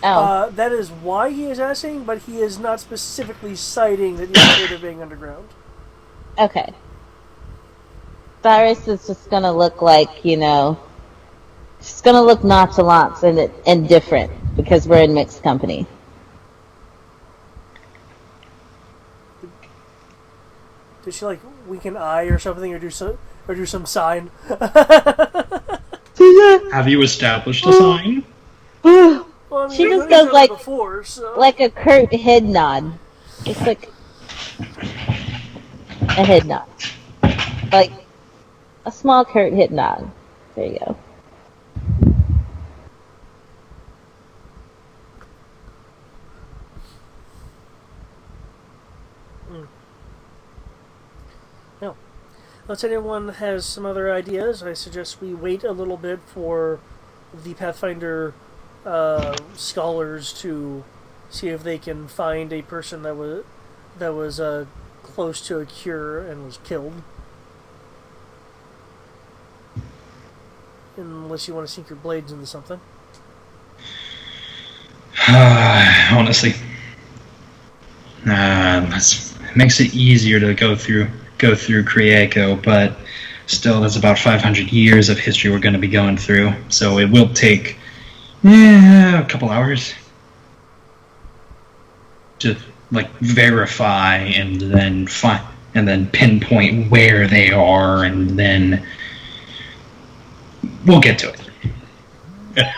Oh, That is why he is asking, but he is not specifically citing that he's afraid of being underground. okay. Cyrus is just gonna look like, just gonna look nonchalant and different because we're in mixed company. Did she like wink an eye or something, or do some sign? Have you established a sign? Well, I mean, She we've just known each goes other like before, so. like a curt head nod, just like a head nod, like a small curt head nod. There you go. No. Unless anyone has some other ideas, I suggest we wait a little bit for the Pathfinder scholars to see if they can find a person that was close to a cure and was killed. Unless you want to sink your blades into something. Honestly, it makes it easier to go through Krieko, but still, that's about 500 years of history we're going to be going through. So it will take a couple hours to verify and then pinpoint where they are, and then we'll get to it.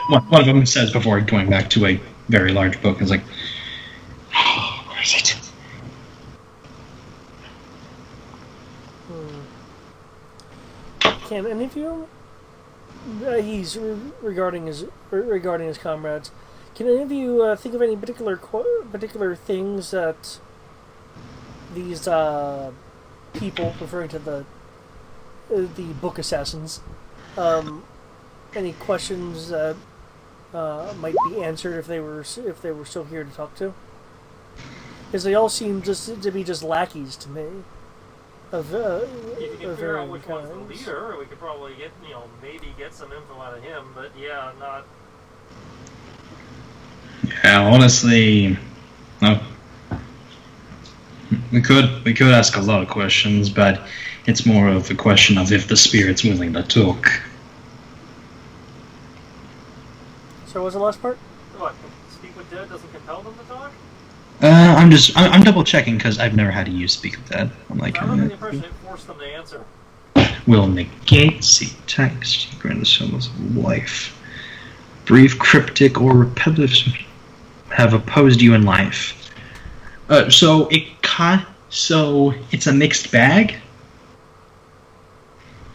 One of them says before going back to a very large book, is like, oh, where is it? Can any of you? He's regarding his comrades. Can any of you think of any particular things that these people, referring to the book assassins, any questions that might be answered if they were still here to talk to? Because they all seem just to be lackeys to me. If you can figure out which one's the leader, we could probably maybe get some info out of him. But yeah, not. Yeah, honestly, no. We could ask a lot of questions, but it's more of a question of if the spirit's willing to talk. So what was the last part? What? Speak with dead doesn't compel them to talk? I'm double checking because I've never had to use Speak of Dead. I'm like, I'm under the impression it forced them to answer. will negate, see text, grant the symbols of life. Brief, cryptic, or repetitive have opposed you in life. So it's a mixed bag,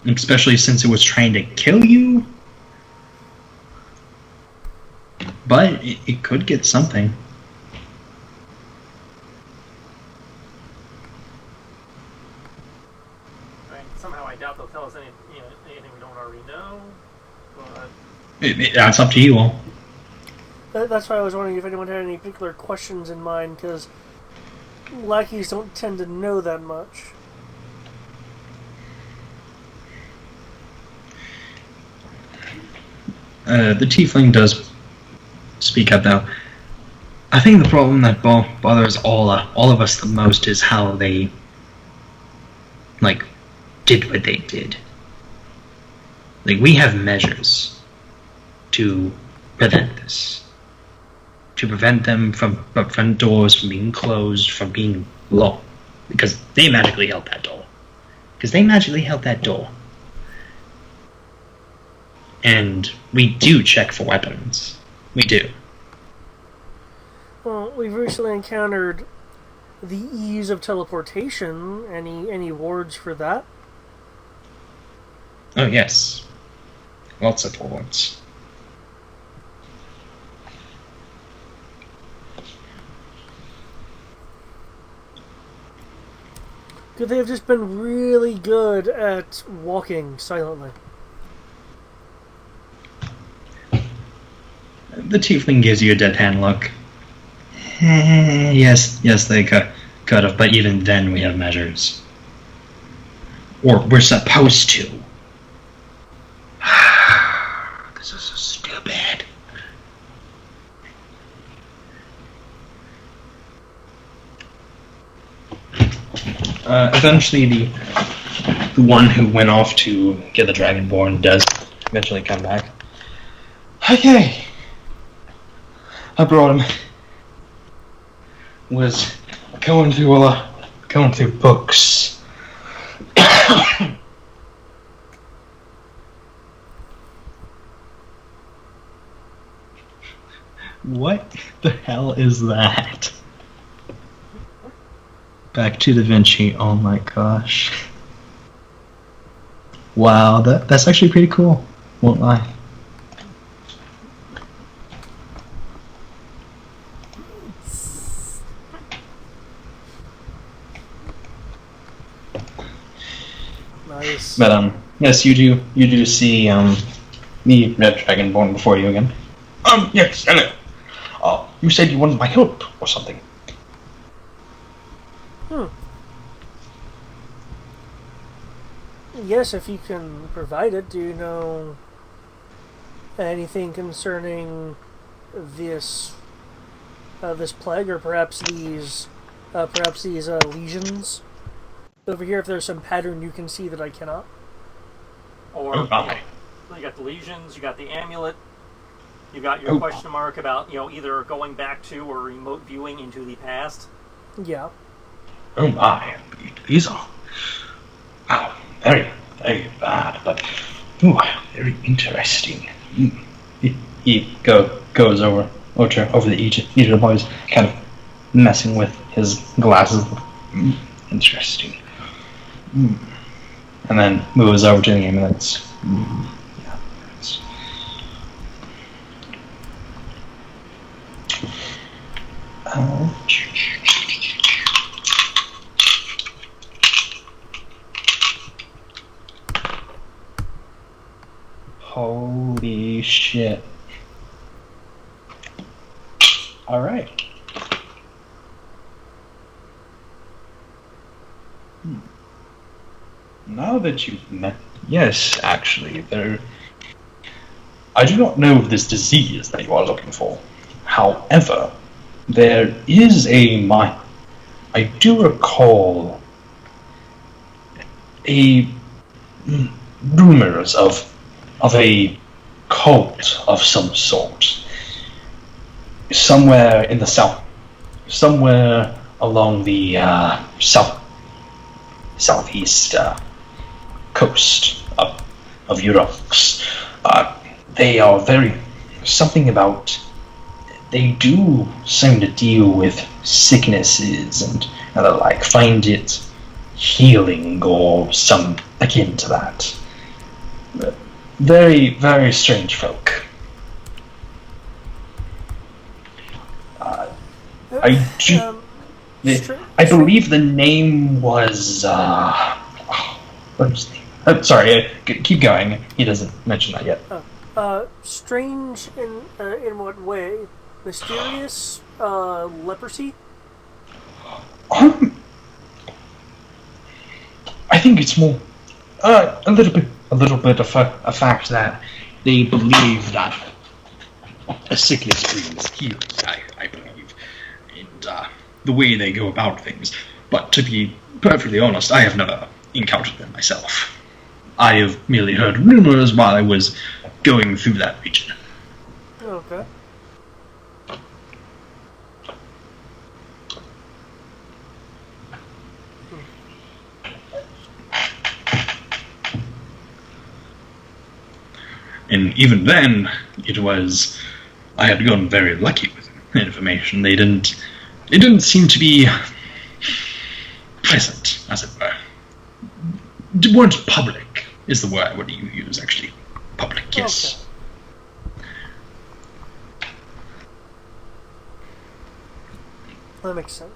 especially since it was trying to kill you. But it could get something. Somehow I doubt they'll tell us anything we don't already know. But That's up to you all. That's why I was wondering if anyone had any particular questions in mind, because lackeys don't tend to know that much. The tiefling does speak up though. I think the problem that bothers all of us the most is how they did what they did. We have measures to prevent this. To prevent them from front doors from being closed, from being locked. Because they magically held that door. And we do check for weapons. We do. Well, we've recently encountered the ease of teleportation. Any wards for that? Oh, yes. Lots of wards. Could they have just been really good at walking silently? The tiefling gives you a deadpan look. Yes, they could have, but even then we have measures. Or we're supposed to. This is so stupid. Eventually, the one who went off to get the Dragonborn does eventually come back. Okay. I brought him. Was going through books. What the hell is that? Back to Da Vinci. Oh my gosh. Wow, that's actually pretty cool. Won't lie. Nice. But yes, you do see the Red Dragonborn before you again. Yes, hello. You said you wanted my help or something. Yes, if you can provide it. Do you know anything concerning this this plague, or perhaps these lesions over here? If there's some pattern you can see that I cannot. Or you got the lesions, you got the amulet, you got your question mark about either going back to or remote viewing into the past. Yeah. Oh my, these are very, very bad, but very interesting. He goes over the Egypt boys, kind of messing with his glasses. Interesting. And then moves over to the amulets. Yeah. Holy shit. Alright. Now that you've met... Yes, actually, I do not know of this disease that you are looking for. However, there is I do recall rumors of a cult of some sort. Somewhere in the south. Somewhere along the southeast coast of Europe. They are something about, they do seem to deal with sicknesses and the like, find it healing or some akin to that. Very, very strange folk. I believe the name was what was the name? Sorry, keep going. He doesn't mention that yet. Strange in what way? Mysterious leprosy? I think it's more a little bit of a fact that they believe that a sickness brings healing. I believe, and the way they go about things. But to be perfectly honest, I have never encountered them myself. I have merely heard rumors while I was going through that region. Okay. And even then, I had gotten very lucky with information. They didn't seem to be present, as it were. They weren't public, is the word I would use, actually. Public, yes. Okay. That makes sense.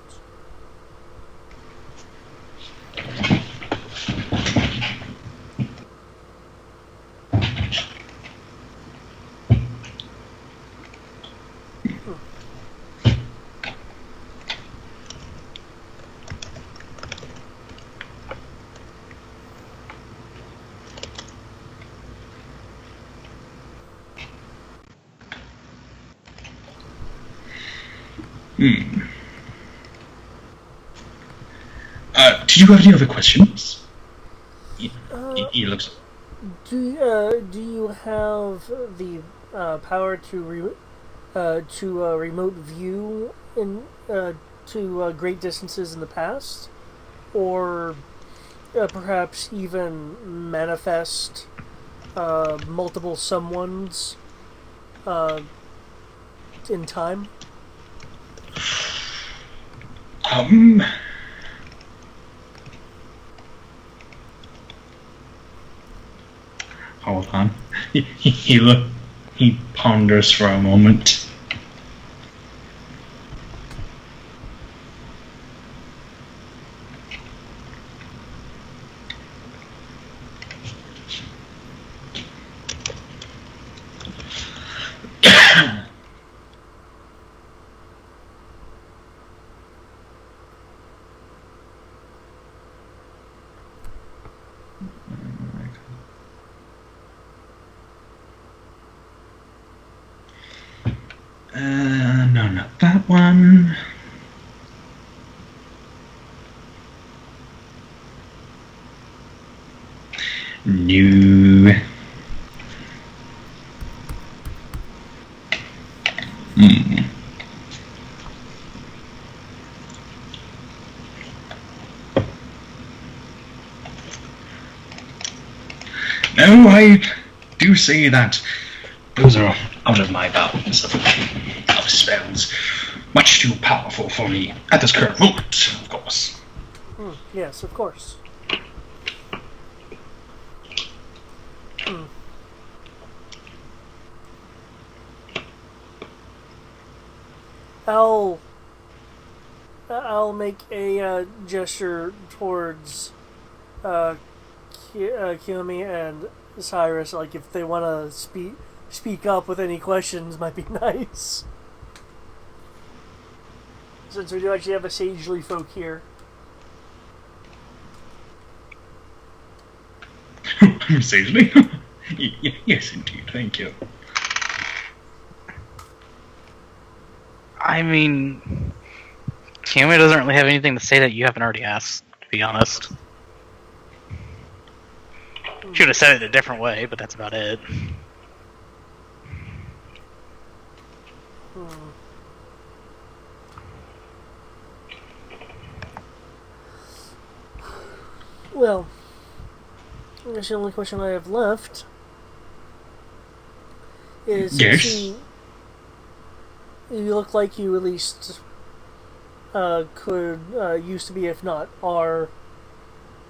Hmm. Did you have any other questions? He looks. Do you have the power to remote view to great distances in the past, or perhaps even manifest multiple someones in time? Hold on. He ponders for a moment. No, not that one. No. No, I do say that those are out of my bounds of spells. Much too powerful for me at this current moment, of course. Yes, of course. I'll make a gesture towards Kiyomi and Cyrus, like if they want to speak up with any questions, might be nice. Since we do actually have a sagely folk here. Sagely? Yes, indeed. Thank you. I mean, Kiyomi doesn't really have anything to say that you haven't already asked, to be honest. Should have said it a different way, but that's about it. Well, I guess the only question I have left is Yes. You look like you at least could used to be, if not are,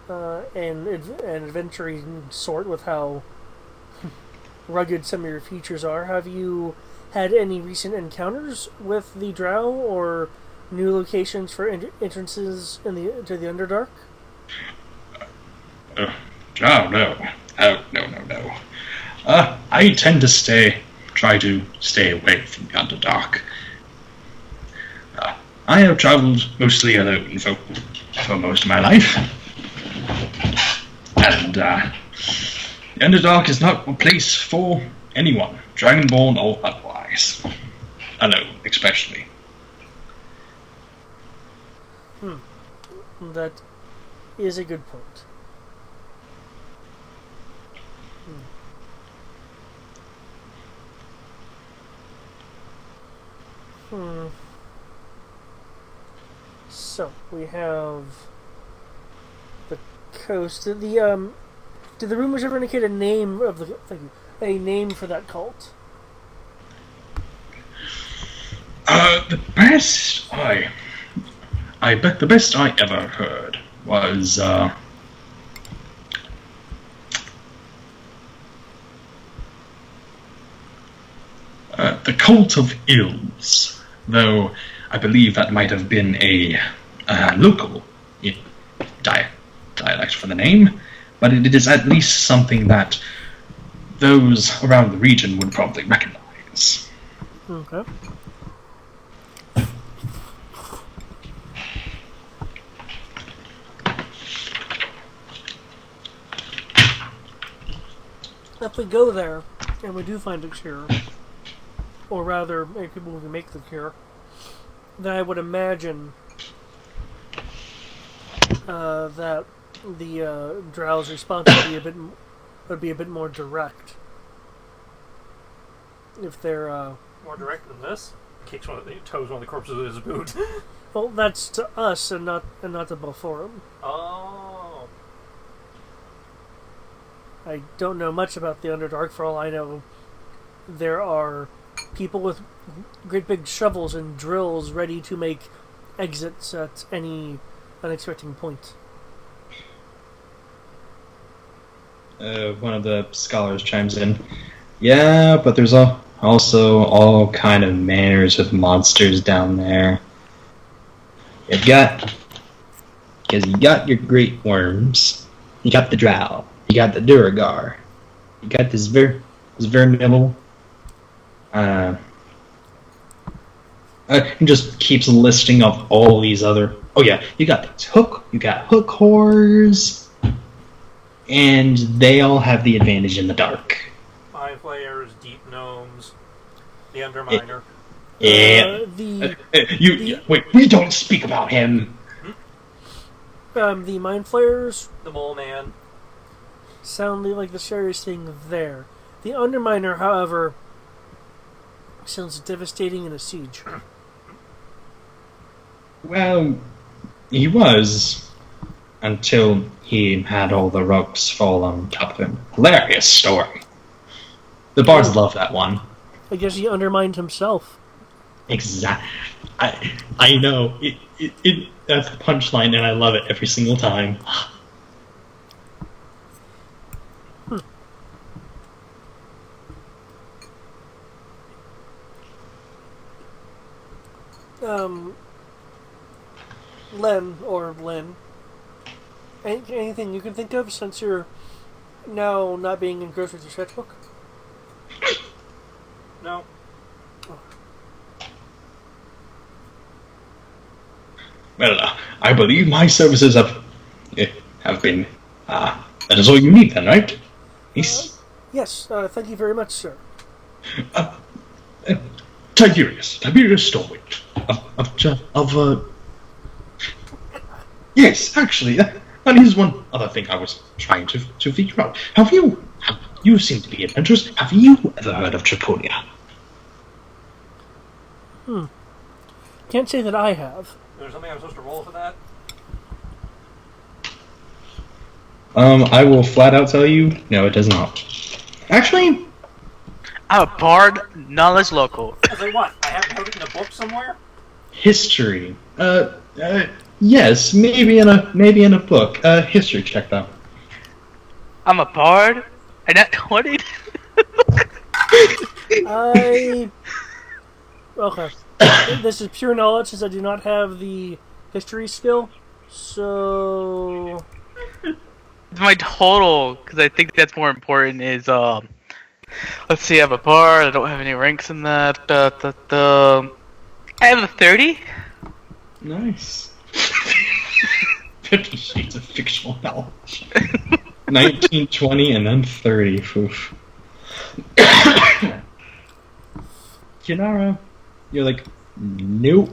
an adventuring sort with how rugged some of your features are. Have you had any recent encounters with the Drow or new locations for entrances to the Underdark? Oh, no. Oh, no. I tend to try to stay away from the Underdark. I have traveled mostly alone for most of my life. And the Underdark is not a place for anyone, Dragonborn or otherwise. Alone, especially. That is a good point. So we have the coast. Did the rumors ever indicate a name of a name for that cult? The best I bet the best I ever heard was the Cult of Ills, though I believe that might have been a local dialect for the name, but it is at least something that those around the region would probably recognize. Okay. If we go there and we do find a cure, or rather, maybe we make the cure, then I would imagine that the Drow's response would be a bit more direct. If they're More direct than this. Kicks toes one of the corpses with his boot. well, that's to us and not to Belforum. Oh. I don't know much about the Underdark. For all I know, there are people with great big shovels and drills ready to make exits at any unexpected point. One of the scholars chimes in. Yeah, but there's also all kind of manners of monsters down there. Because you got your great worms, you got the drow, you got the Duragar, you got this Vermibble. He just keeps listing off all these other. Oh yeah, you got hook whores, and they all have the advantage in the dark. Mind flayers, deep gnomes, the Underminer. Yeah. Wait. We don't speak about him. The Mind Flayers The Mole Man. sound like the scariest thing there. The Underminer, however, sounds devastating in a siege. Well, he was until he had all the rocks fall on top of him. Hilarious story. The bards love that one. I guess he undermined himself. Exactly. I know. That's the punchline, and I love it every single time. Lynn, anything you can think of since you're now not being engrossed with your sketchbook? No. Well, I believe my services have been. That is all you need, then, right? Yes. Thank you very much, sir. Tiberius Stormwind. Yes, actually, that is one other thing I was trying to figure out. You seem to be adventurous. Have you ever heard of Traponia? Can't say that I have. Is there something I'm supposed to roll for that? I will flat out tell you, no, it does not. Actually, I'm a bard, knowledge local. I was like, what? I haven't heard it in a book somewhere? history. Yes, maybe in a book. History check though. I'm a bard. I not 20. Okay. This is pure knowledge since I do not have the history skill. So My total, because I think that's more important, is let's see. I have a bard. I don't have any ranks in that. I have a 30. Nice. 50 Shades of Fictional Knowledge. 19, 20, and then 30. Oof. Kinara, you're like, nope.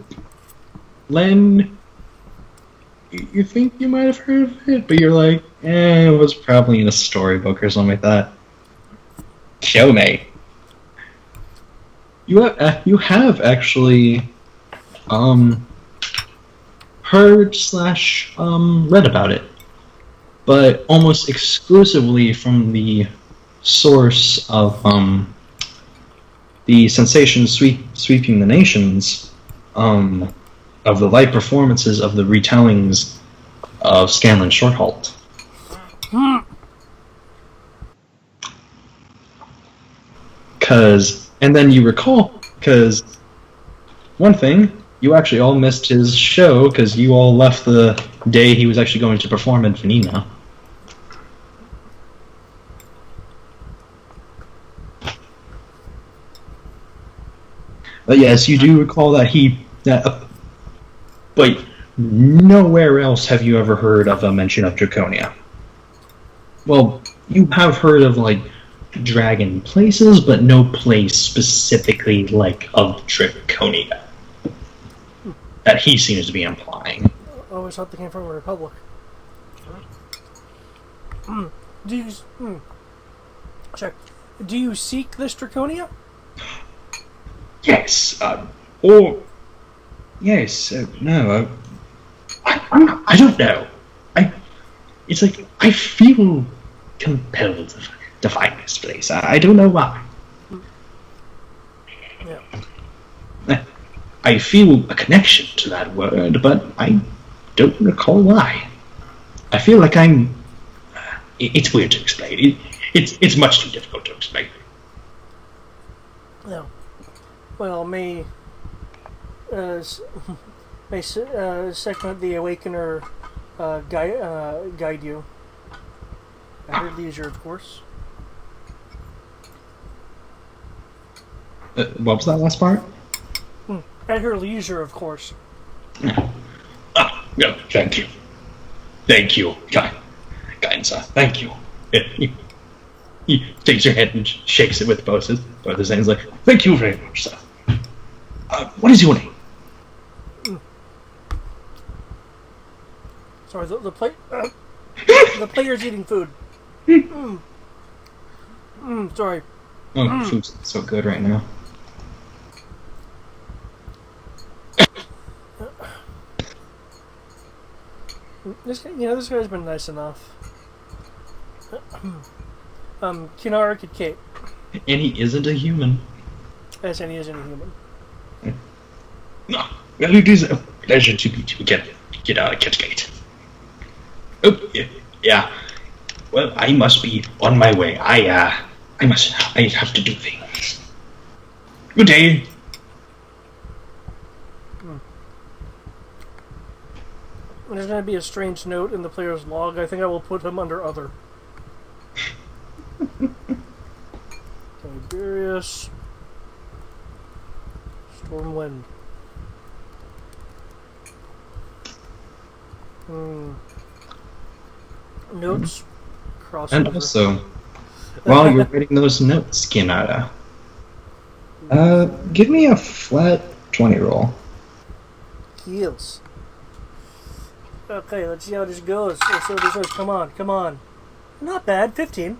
Len, you think you might have heard of it, but you're like, it was probably in a storybook or something like that. Show me. You have actually heard / read about it, but almost exclusively from the source of the sensation sweeping the nations, of the live performances of the retellings of Scanlan Shorthalt. And then you recall, because one thing, you actually all missed his show because you all left the day he was actually going to perform in Venina. But yes, you do recall that but nowhere else have you ever heard of a mention of Draconia. Well, you have heard of, like, dragon places, but no place specifically, like, of Draconia. that he seems to be implying. I always thought they came from a republic. Do you... Check. Do you seek this Draconia? Yes, or... Yes, no, I don't know. It's like, I feel compelled to find this place. I don't know why. Yeah. I feel a connection to that word, but I don't recall why. I feel like I'm... It's weird to explain. It's much too difficult to explain. No. Well, may Sekhmet the Awakener guide you. At her leisure, of course. What was that last part? At her leisure, of course. No, thank you. Thank you, kind sir. Thank you. He takes your hand and shakes it with both his hands, like, thank you very much, sir. What is your name? Sorry, the player's eating food. Sorry. Oh, food's so good right now. This guy's been nice enough. Kinara Kate. And he isn't a human. Yes, and he isn't a human. No, well, it is a pleasure to meet you again. Get out of Catgate. Oh, yeah. Well, I must be on my way. I have to do things. Good day. There's going to be a strange note in the player's log. I think I will put him under other. Tiberius. Stormwind. Notes. Crossover. And also, while you're writing those notes, Kinara, give me a flat 20 roll. Heals. Okay, let's see how this goes. Let's see how this goes. Come on. Not bad, 15.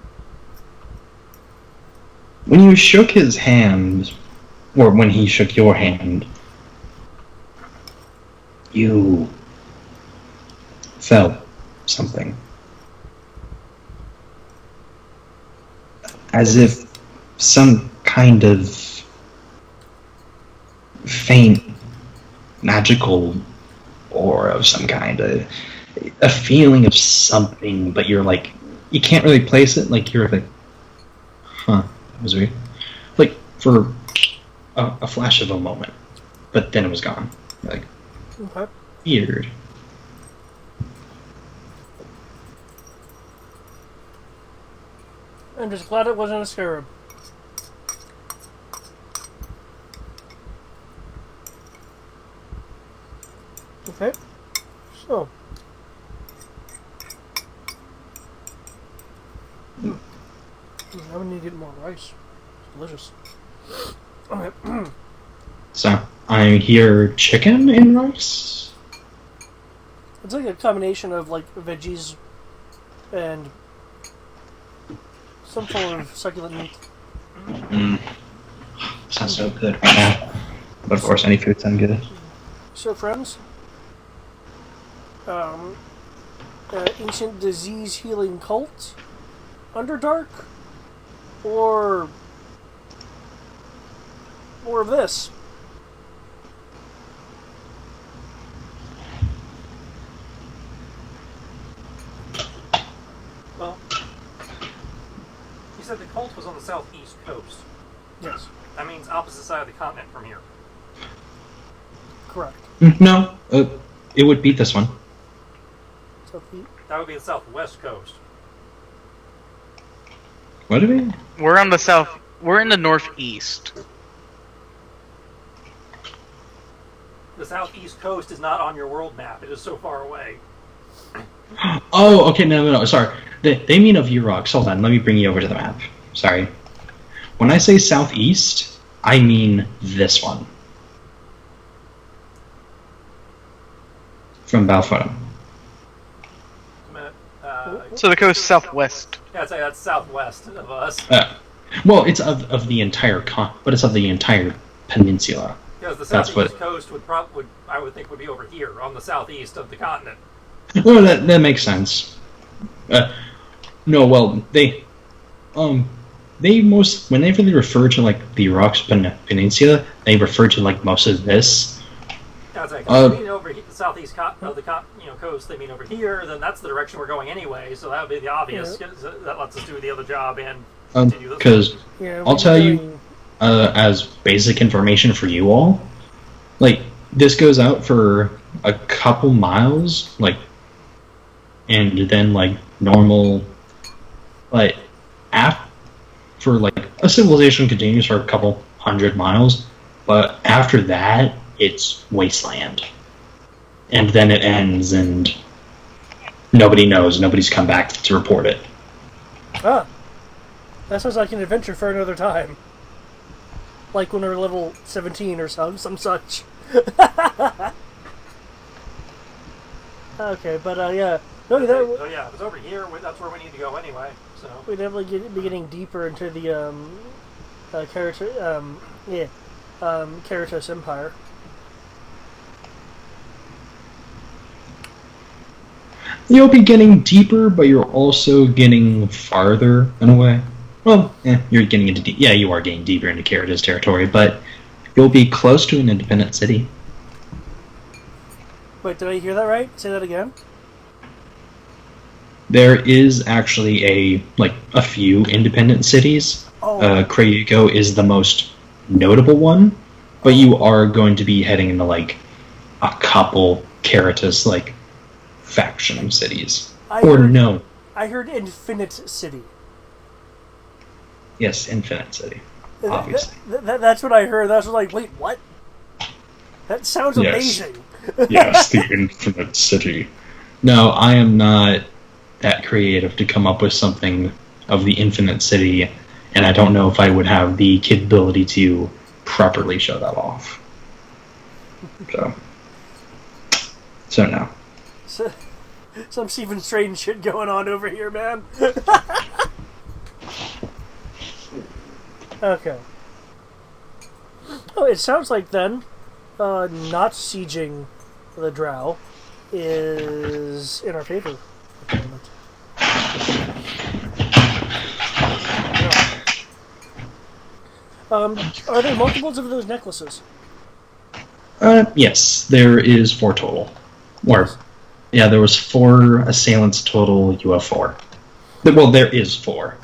When you shook his hand, or when he shook your hand, you felt something. As if some kind of faint, magical aura of some kind, a feeling of something, but you're like, you can't really place it, like you're like, huh, that was weird. Like, for a flash of a moment, but then it was gone. You're like, Okay. weird. I'm just glad it wasn't a scarab. Okay. So. Now we need to get more rice. It's delicious. Okay. So, I hear chicken in rice? It's like a combination of like veggies and some form of succulent meat. Sounds so good right now. But of course, any food sounds good. So, friends, ancient disease healing cult, Underdark, or of this. Well, you said the cult was on the southeast coast. Yes, That means opposite side of the continent from here. correct. No, it would beat this one. Southeast. That would be the southwest coast. What do we? We're on the south. We're in the northeast. The southeast coast is not on your world map. It is so far away. Oh, okay, no, sorry. They mean of Urox. Hold on, let me bring you over to the map. Sorry. When I say southeast, I mean this one. from Balfour. So the coast southwest. Yeah, I'd say that's southwest of us. Well, it's of the entire but it's of the entire peninsula. Because the southeast coast would I would think would be over here on the southeast of the continent. Well, that makes sense. No, well, whenever they refer to like the Iraq's peninsula, they refer to like most of this. Yeah, I'd say, they mean over the southeast of the coast, they mean over here. Then that's the direction we're going anyway. So that would be the obvious. Yeah. That lets us do the other job and continue this. Because I'll tell you, as basic information for you all, like this goes out for a couple miles, like, and then like normal, like for like a civilization continues for a couple 100 miles, but after that it's wasteland, and then it ends, and nobody knows. Nobody's come back to report it. Ah, that sounds like an adventure for another time. Like when we're level 17 or some such. Okay, but yeah. No, so yeah, if it's over here, that's where we need to go anyway. So we'd definitely be getting deeper into the Karatos Empire. You'll be getting deeper, but you're also getting farther in a way. Well, you're getting into you are getting deeper into Karatos territory, but you'll be close to an independent city. Wait, did I hear that right? Say that again. There is actually a few independent cities. Oh. Krayuko is the most notable one, but you are going to be heading into like a couple Karatos faction cities. I heard Infinite City. Yes, Infinite City. Obviously. That's what I heard. That's like, wait, what? That sounds amazing. Yes, the Infinite City. No, I am not that creative to come up with something of the Infinite City, and I don't know if I would have the capability to properly show that off. So no. Some Stephen Strange shit going on over here, man. Okay. Oh, it sounds like then, not sieging the Drow is in our favor at the moment. Are there multiples of those necklaces? Yes, there is 4 total. Yeah, there was 4 assailants total, you have 4. Well, there is 4.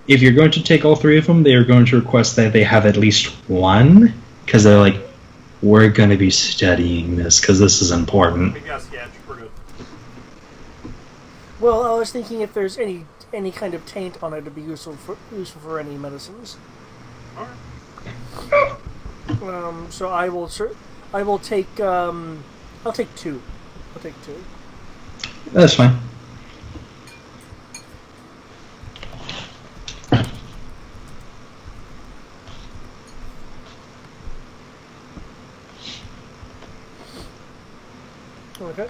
If you're going to take all 3 of them, they are going to request that they have at least 1, because they're like, we're going to be studying this, because this is important. Maybe a sketch, we're good. Well, I was thinking if there's any kind of taint on it to be useful for any medicines. Alright. So I will take I'll take 2. I'll take 2. That's fine. Okay.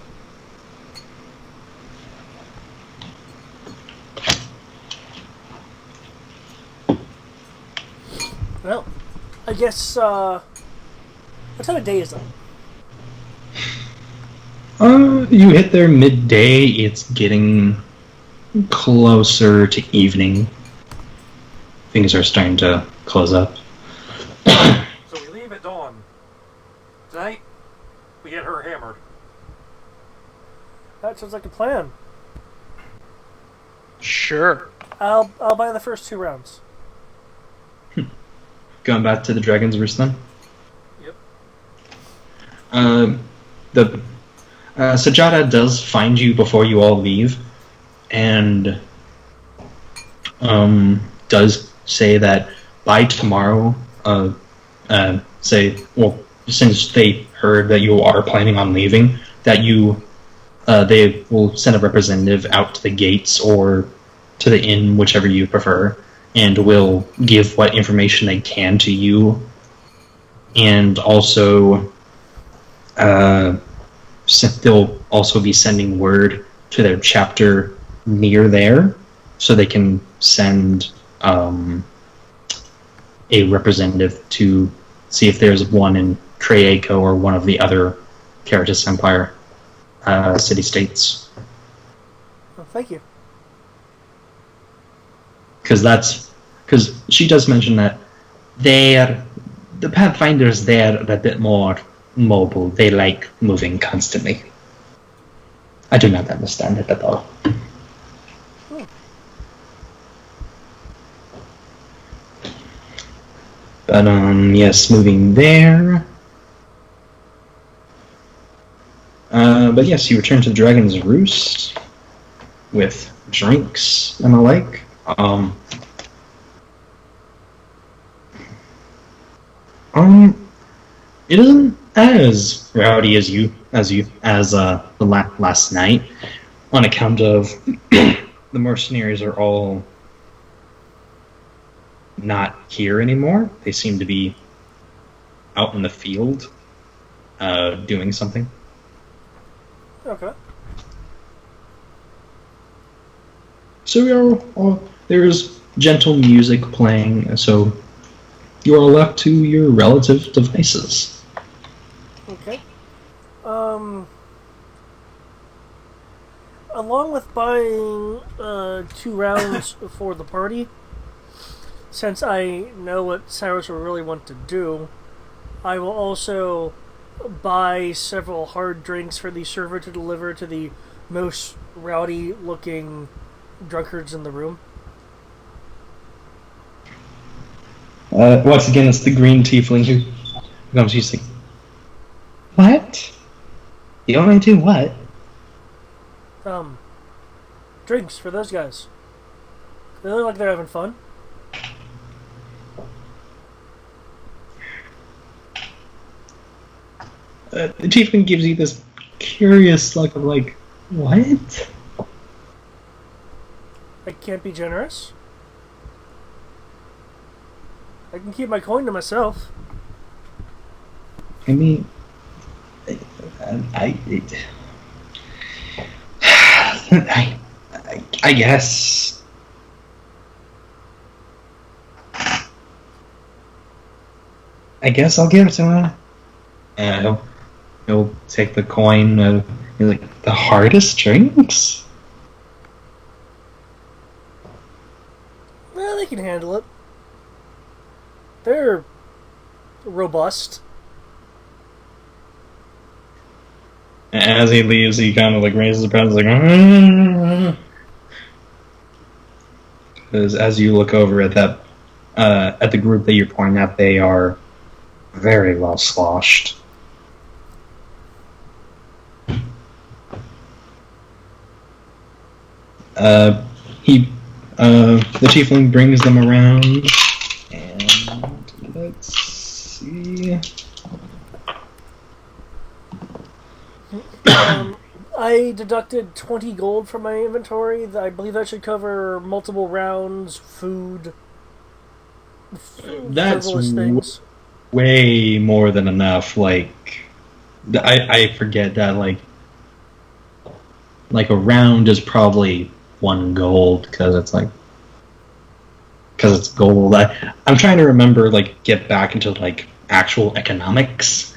Well, I guess, what time of day is it? You hit there midday, it's getting closer to evening. Things are starting to close up. So we leave at dawn. Tonight, we get her hammered. That sounds like a plan. Sure. I'll buy the first 2 rounds. Going back to the Dragon's Roost then? Yep. The Sajada does find you before you all leave, and does say that by tomorrow, since they heard that you are planning on leaving, that they will send a representative out to the gates or to the inn, whichever you prefer, and will give what information they can to you, and also they'll also be sending word to their chapter near there, so they can send a representative to see if there's one in Krayako or one of the other Caritas Empire city-states. Well, thank you. Because she does mention that the Pathfinders there are a bit more mobile. They like moving constantly. I do not understand it at all. But yes, moving there. But yes, you return to the Dragon's Roost with drinks and the like. It isn't as rowdy as the last night, on account of the mercenaries are all not here anymore. They seem to be out in the field, doing something. Okay. So there's gentle music playing, so you are left to your relative devices. Okay. Along with buying 2 rounds for the party, since I know what Cyrus will really want to do, I will also buy several hard drinks for the server to deliver to the most rowdy-looking drunkards in the room. Once again, it's the green tiefling who comes. He's like, "What? You want me to do what?" Drinks for those guys. They look like they're having fun. The tiefling gives you this curious look of like, "What?" I can't be generous. I can keep my coin to myself. I mean, I guess. I guess I'll give it to him. And he'll take the coin. He's like, the hardest drinks? Well, they can handle it. They're robust. As he leaves, he kind of like raises his brows, like, because as you look over at that, at the group that you're pointing at, they are very well sloshed. The tiefling brings them around, and let's see. I deducted 20 gold from my inventory. I believe that should cover multiple rounds, food, That's frivolous things. way more than enough. Like, I forget that like a round is probably 1 gold because it's gold. I'm trying to remember, like, get back into like actual economics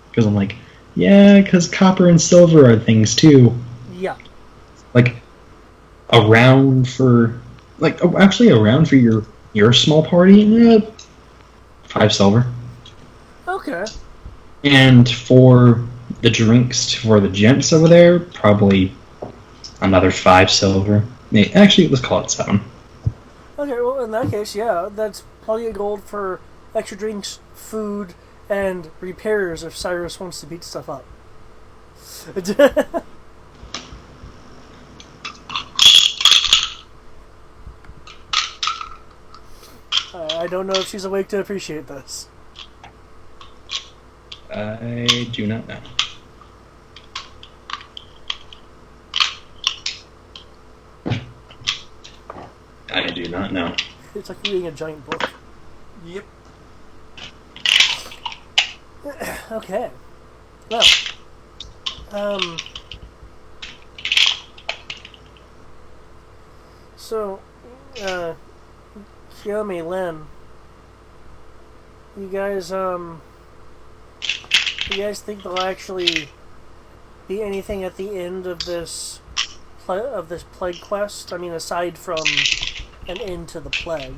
because I'm like, yeah, because copper and silver are things too. Yeah. Like a round for actually a round for your small party, 5 silver. Okay. And for the drinks for the gents over there, probably another 5 silver. Actually, let's call it 7. Okay, well, in that case, yeah, that's plenty of gold for extra drinks, food, and repairs if Cyrus wants to beat stuff up. I don't know if she's awake to appreciate this. I do not know. I do not know. It's like reading a giant book. Yep. Okay. Well, so, Kiyomi, Len, you guys think there'll actually be anything at the end of this plague quest? I mean, aside from an end to the plague,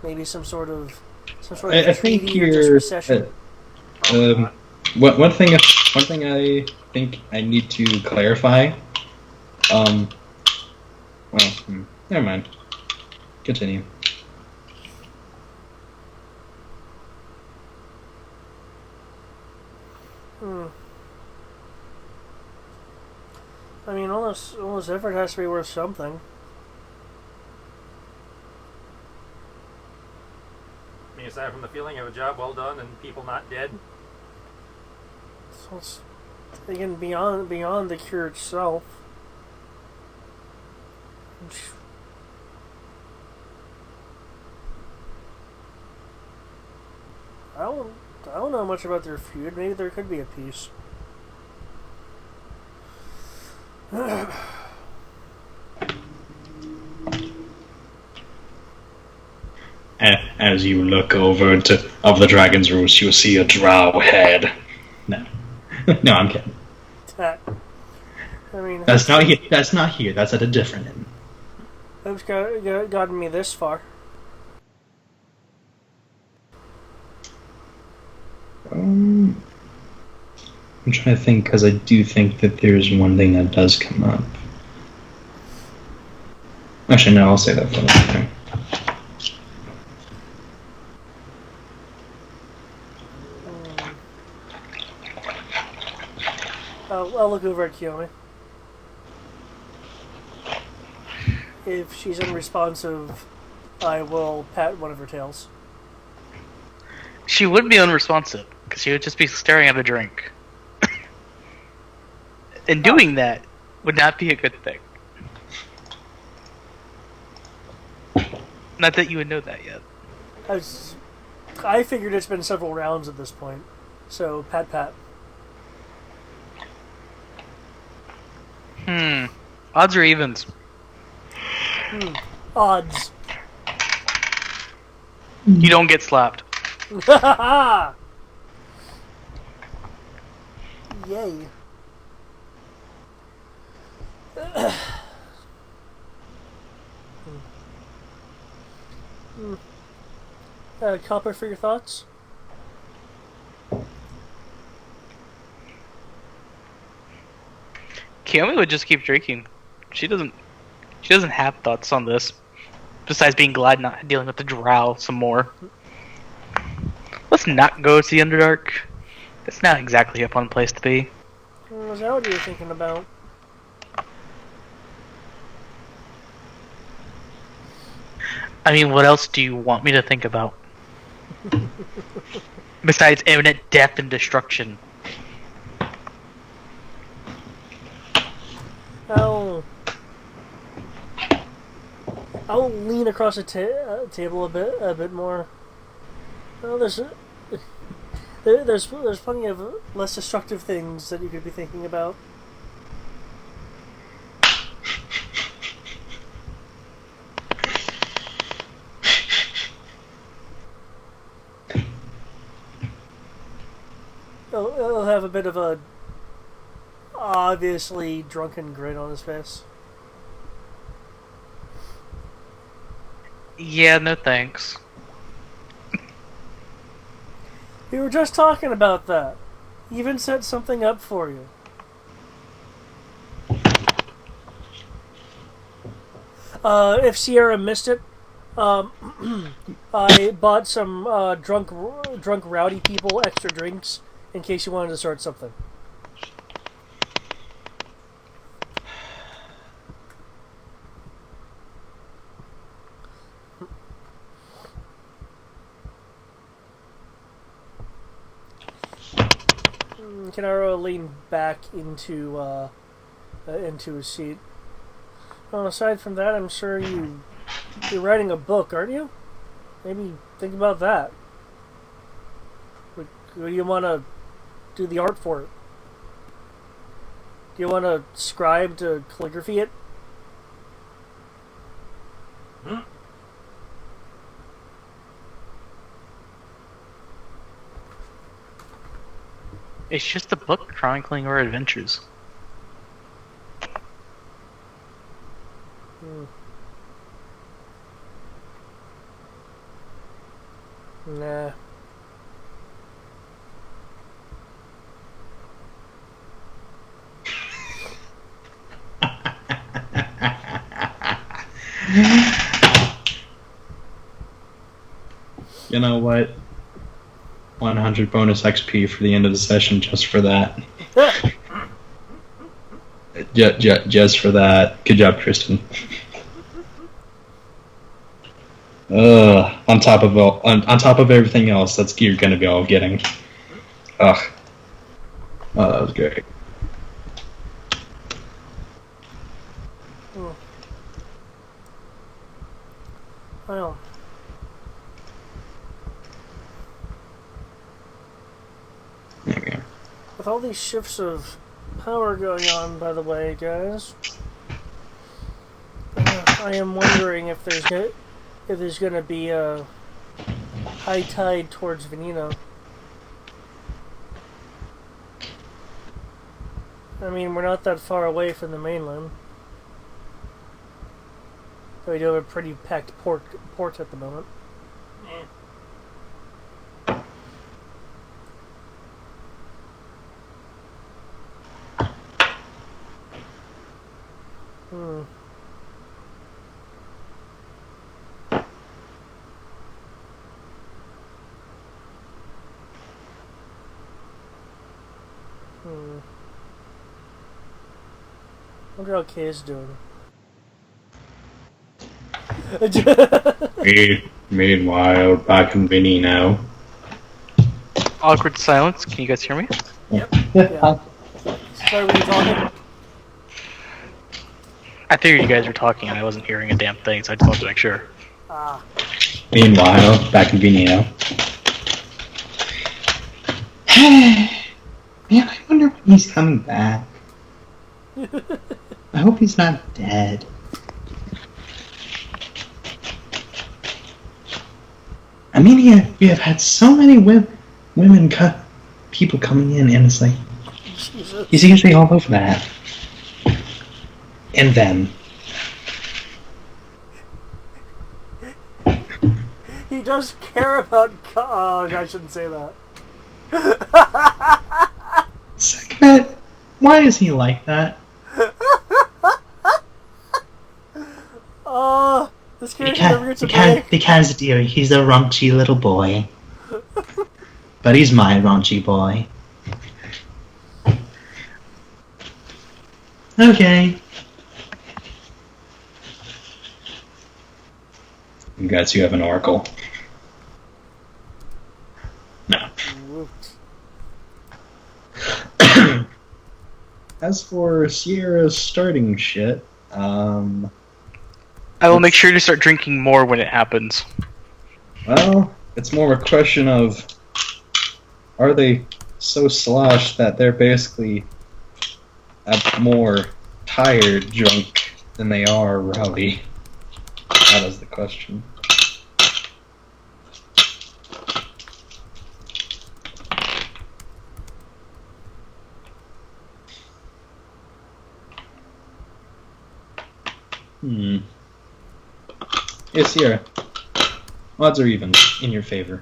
maybe some sort of I think treaty or just you're. recession. One thing I think I need to clarify. Never mind. Continue. I mean, all this effort has to be worth something. I mean, aside from the feeling of a job well done and people not dead. So it's, again, beyond the cure itself. I don't know much about their feud. Maybe there could be a peace. As you look over into of the Dragon's Roost, you see a drow head. No, no, I'm kidding. I mean, That's not here. That's not here. That's at a different inn. Hope's gotten me this far. I'm trying to think because I do think that there's one thing that does come up. Actually, no, I'll say that for later. I'll look over at Kiyomi. If she's unresponsive, I will pat one of her tails. She would be unresponsive, because she would just be staring at a drink. And doing that would not be a good thing. Not that you would know that yet. I figured it's been several rounds at this point. So, pat. Odds or evens? Odds. You don't get slapped. Yay. Copper for your thoughts? Kiyomi would just keep drinking. She doesn't have thoughts on this. Besides being glad not dealing with the drow some more. Let's not go to the Underdark. It's not exactly a fun place to be. Is that what you were thinking about? I mean, what else do you want me to think about? Besides imminent death and destruction. I'll lean across the table a bit more. Oh, there's plenty of less destructive things that you could be thinking about. He'll have a bit of a obviously drunken grin on his face. Yeah, no thanks. We were just talking about that. He even set something up for you. If Sierra missed it, I bought some drunk rowdy people extra drinks in case you wanted to start something. Kenaro leaned back into his seat. Well, aside from that, I'm sure you're writing a book, aren't you? maybe think about that. What do you want to do the art for it? Do you want to scribe to calligraphy it? It's just a book chronicling our adventures. Nah. You know what? 100 bonus XP for the end of the session just for that. Just for that. Good job, Kristen. On top of everything else, that's you're gonna be all getting. Ugh. Oh, that was great. Well. With all these shifts of power going on, by the way, guys, I am wondering if there's gonna be a high tide towards Veneno. I mean, we're not that far away from the mainland. So we do have a pretty packed port at the moment. Wonder how Kay's doing. Meanwhile, back in Veneno. Awkward silence. Can you guys hear me? Yeah. Sorry, were you talking? I figured you guys were talking and I wasn't hearing a damn thing, so I just wanted to make sure. Meanwhile, back in Veneno. Man, I wonder when he's coming back. I hope he's not dead. I mean, you have had so many people coming in, and it's like he's usually all over that. And then he does care about. Oh, I shouldn't say that. Second, why is he like that? This character never gets a break. Because, dear, he's a raunchy little boy. But he's my raunchy boy. Okay. Congrats, you have an oracle. No. As for Sierra's starting shit, I will make sure to start drinking more when it happens. well, it's more a question of, are they so sloshed that they're basically more tired drunk than they are rowdy? That is the question. Yes, Sierra. Odds are even in your favor.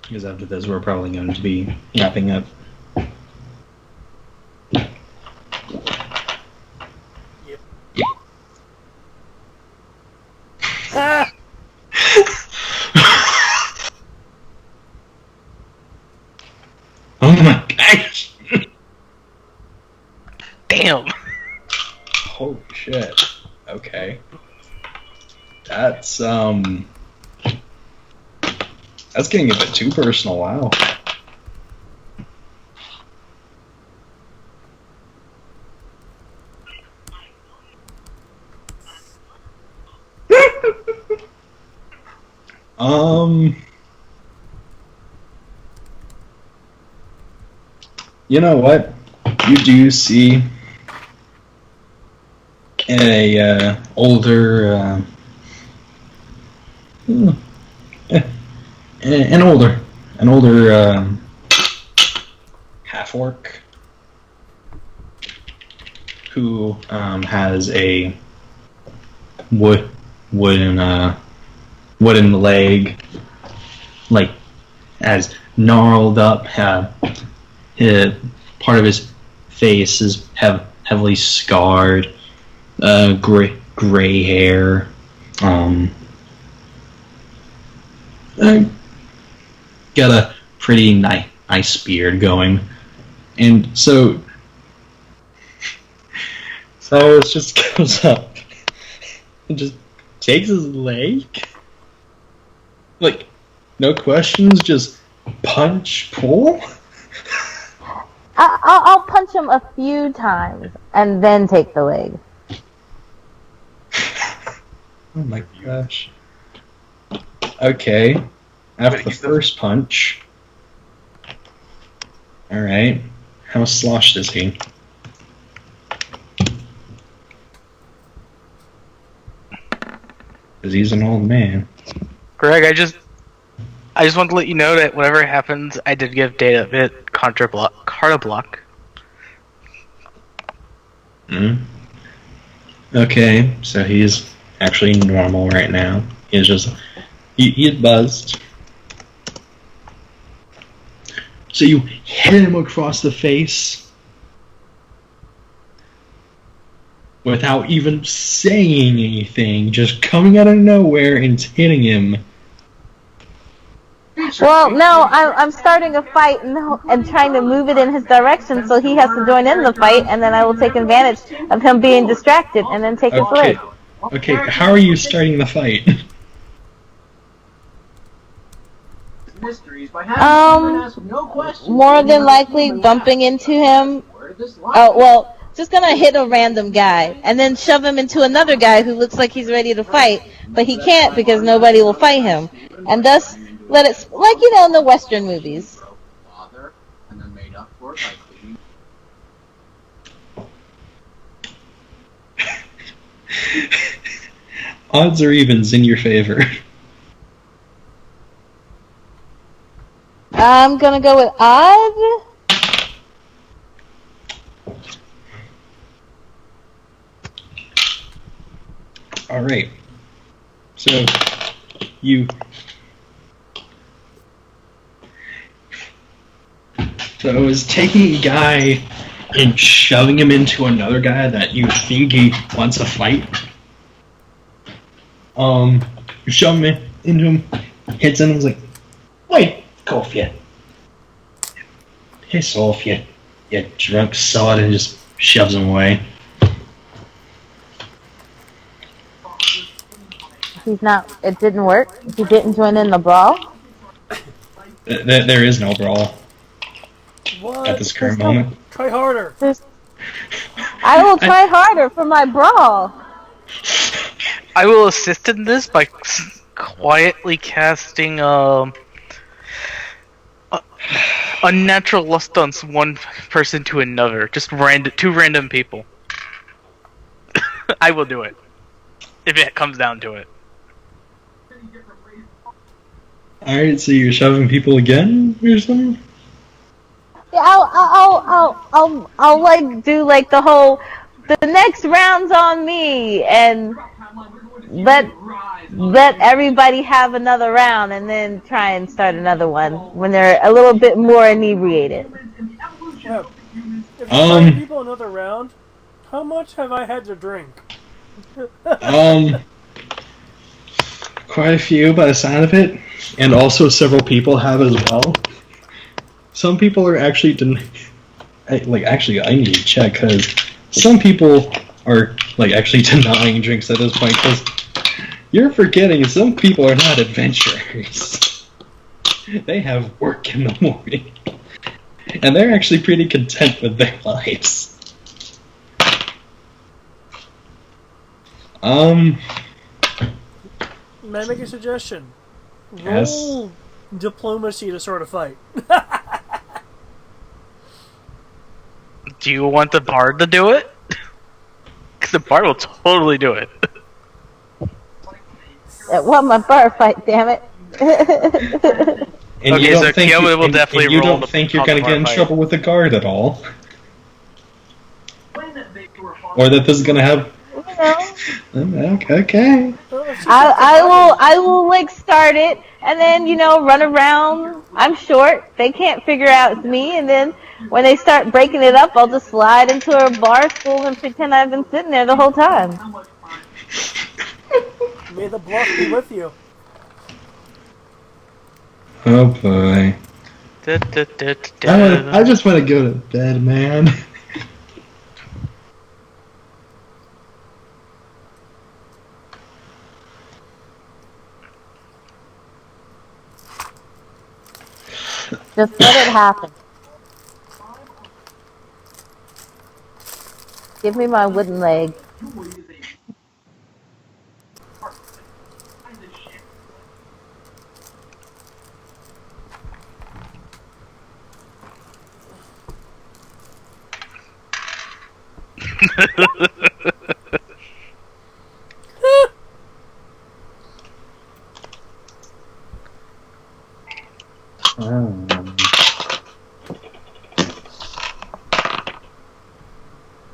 Because after this, we're probably going to be wrapping up. Oh my gosh! Damn. Holy shit. Okay. That's getting a bit too personal, wow. You know what? You do see an older half orc who has a wooden leg, like as gnarled up. Part of his face is heavily scarred. Gray hair. Got a pretty nice beard going, and so Cyrus just goes up and just takes his leg, like no questions, just punch, pull. I'll punch him a few times and then take the leg. Oh my gosh. Okay. After the first punch. Alright. How sloshed is he? Because he's an old man. Greg, I just want to let you know that whatever happens, I did give Data a bit card block. Okay, so he's actually normal right now. He's just he's buzzed. So you hit him across the face without even saying anything, just coming out of nowhere and hitting him. Well, no, I'm starting a fight and trying to move it in his direction, so he has to join in the fight, and then I will take advantage of him being distracted and then take his leg. Okay, how are you starting the fight? More than likely bumping into him. Oh, well, just gonna hit a random guy and then shove him into another guy who looks like he's ready to fight, but he can't because nobody will fight him, and thus let it, like in the Western movies. Odds or evens in your favor? I'm gonna go with odd. Alright. So, you... So it was taking a guy and shoving him into another guy that you think he wants to fight. You shove him into him, hits him, and was like, "Wait, go off you. Piss off, you drunk sod," and just shoves him away. It didn't work? He didn't join in the brawl? There is no brawl. What? At this current moment. Try harder. I will try harder for my brawl. I will assist in this by quietly casting unnatural lust on one person to another. Just two random people. I will do it. If it comes down to it. Alright, so you're shoving people again or something? Yeah, I'll like do like the whole, the next round's on me, and let everybody have another round, and then try and start another one when they're a little bit more inebriated. Yeah. If you give people another round, how much have I had to drink? Quite a few by the sound of it, and also several people have as well. some people are actually actually, I need to check because some people are like actually denying drinks at this point because you're forgetting some people are not adventurers. They have work in the morning, and they're actually pretty content with their lives. May I make a suggestion? Yes. Roll diplomacy to sort of fight. Do you want the bard to do it? Because the bard will totally do it. Well, my bar fight, damn it. And Okay, you don't so think Kiyomi you, will and- definitely and you roll don't the- think you're on going the to get in bar fight. trouble with the guard at all, or that this is going to have. You know, Okay. I will like start it and then run around. I'm short. They can't figure out it's me, and then when they start breaking it up, I'll just slide into a bar stool and pretend I've been sitting there the whole time. May the bluff be with you. Oh boy. I just want to go to bed, man. Just let it happen. Give me my wooden leg.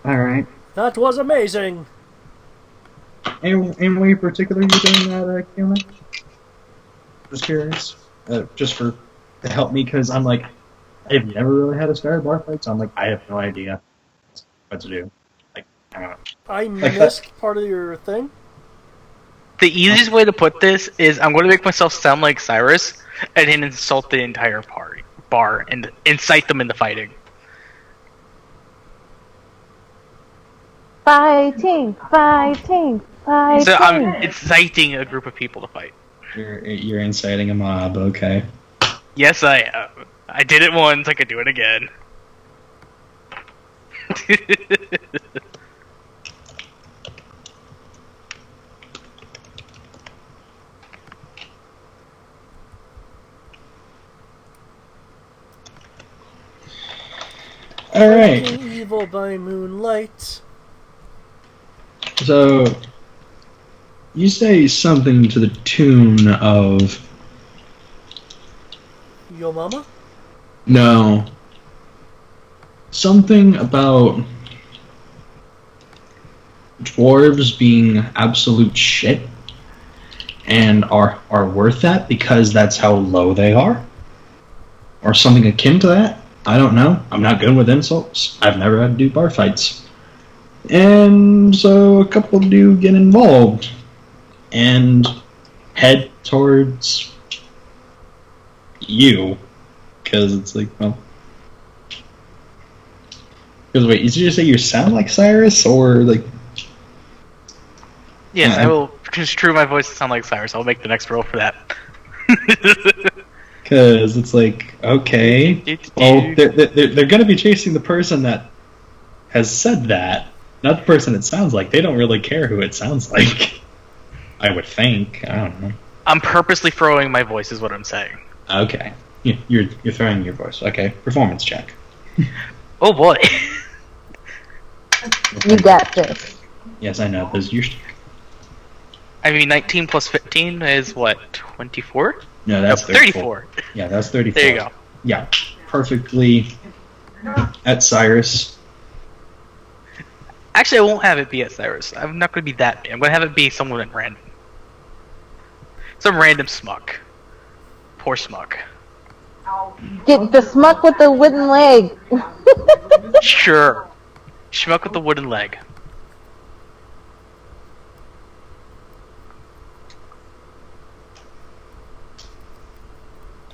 All right. That was amazing. Any way in particular you're doing that, Keelan? Just curious. Just to help me, because I'm like, I've never really had a Star bar fight, so I'm like, I have no idea what to do. Like, I don't know. I missed part of your thing. The easiest way to put this is I'm going to make myself sound like Cyrus and then insult the entire bar and incite them into fighting. Fighting. So I'm inciting a group of people to fight. You're inciting a mob, okay. Yes, I am. I did it once, I could do it again. Alright. Fighting evil by moonlight. So, you say something to the tune of... Yo mama? No. Something about dwarves being absolute shit and are worth that because that's how low they are? Or something akin to that? I don't know. I'm not good with insults. I've never had to do bar fights. And so a couple do get involved and head towards you. Because it's like, well... Because wait, did you say you sound like Cyrus, or like... Yes, I will construe my voice to sound like Cyrus. I'll make the next roll for that. Because it's like, okay, well, they're going to be chasing the person that has said that, not the person it sounds like. They don't really care who it sounds like. I would think. I don't know. I'm purposely throwing my voice, is what I'm saying. Okay, you're throwing your voice. Okay, performance check. Oh boy. You got this. Yes, I know. Those usually. I mean, 19 plus 15 is what, 24? No, that's 34. Yeah, that's 34. There you go. Yeah, perfectly at Cyrus. Actually, I won't have it be at Cyrus. I'm not going to be that big. I'm going to have it be someone at random. Some random smuck. Poor smuck. Get the smuck with the wooden leg. Sure. Schmuck with the wooden leg.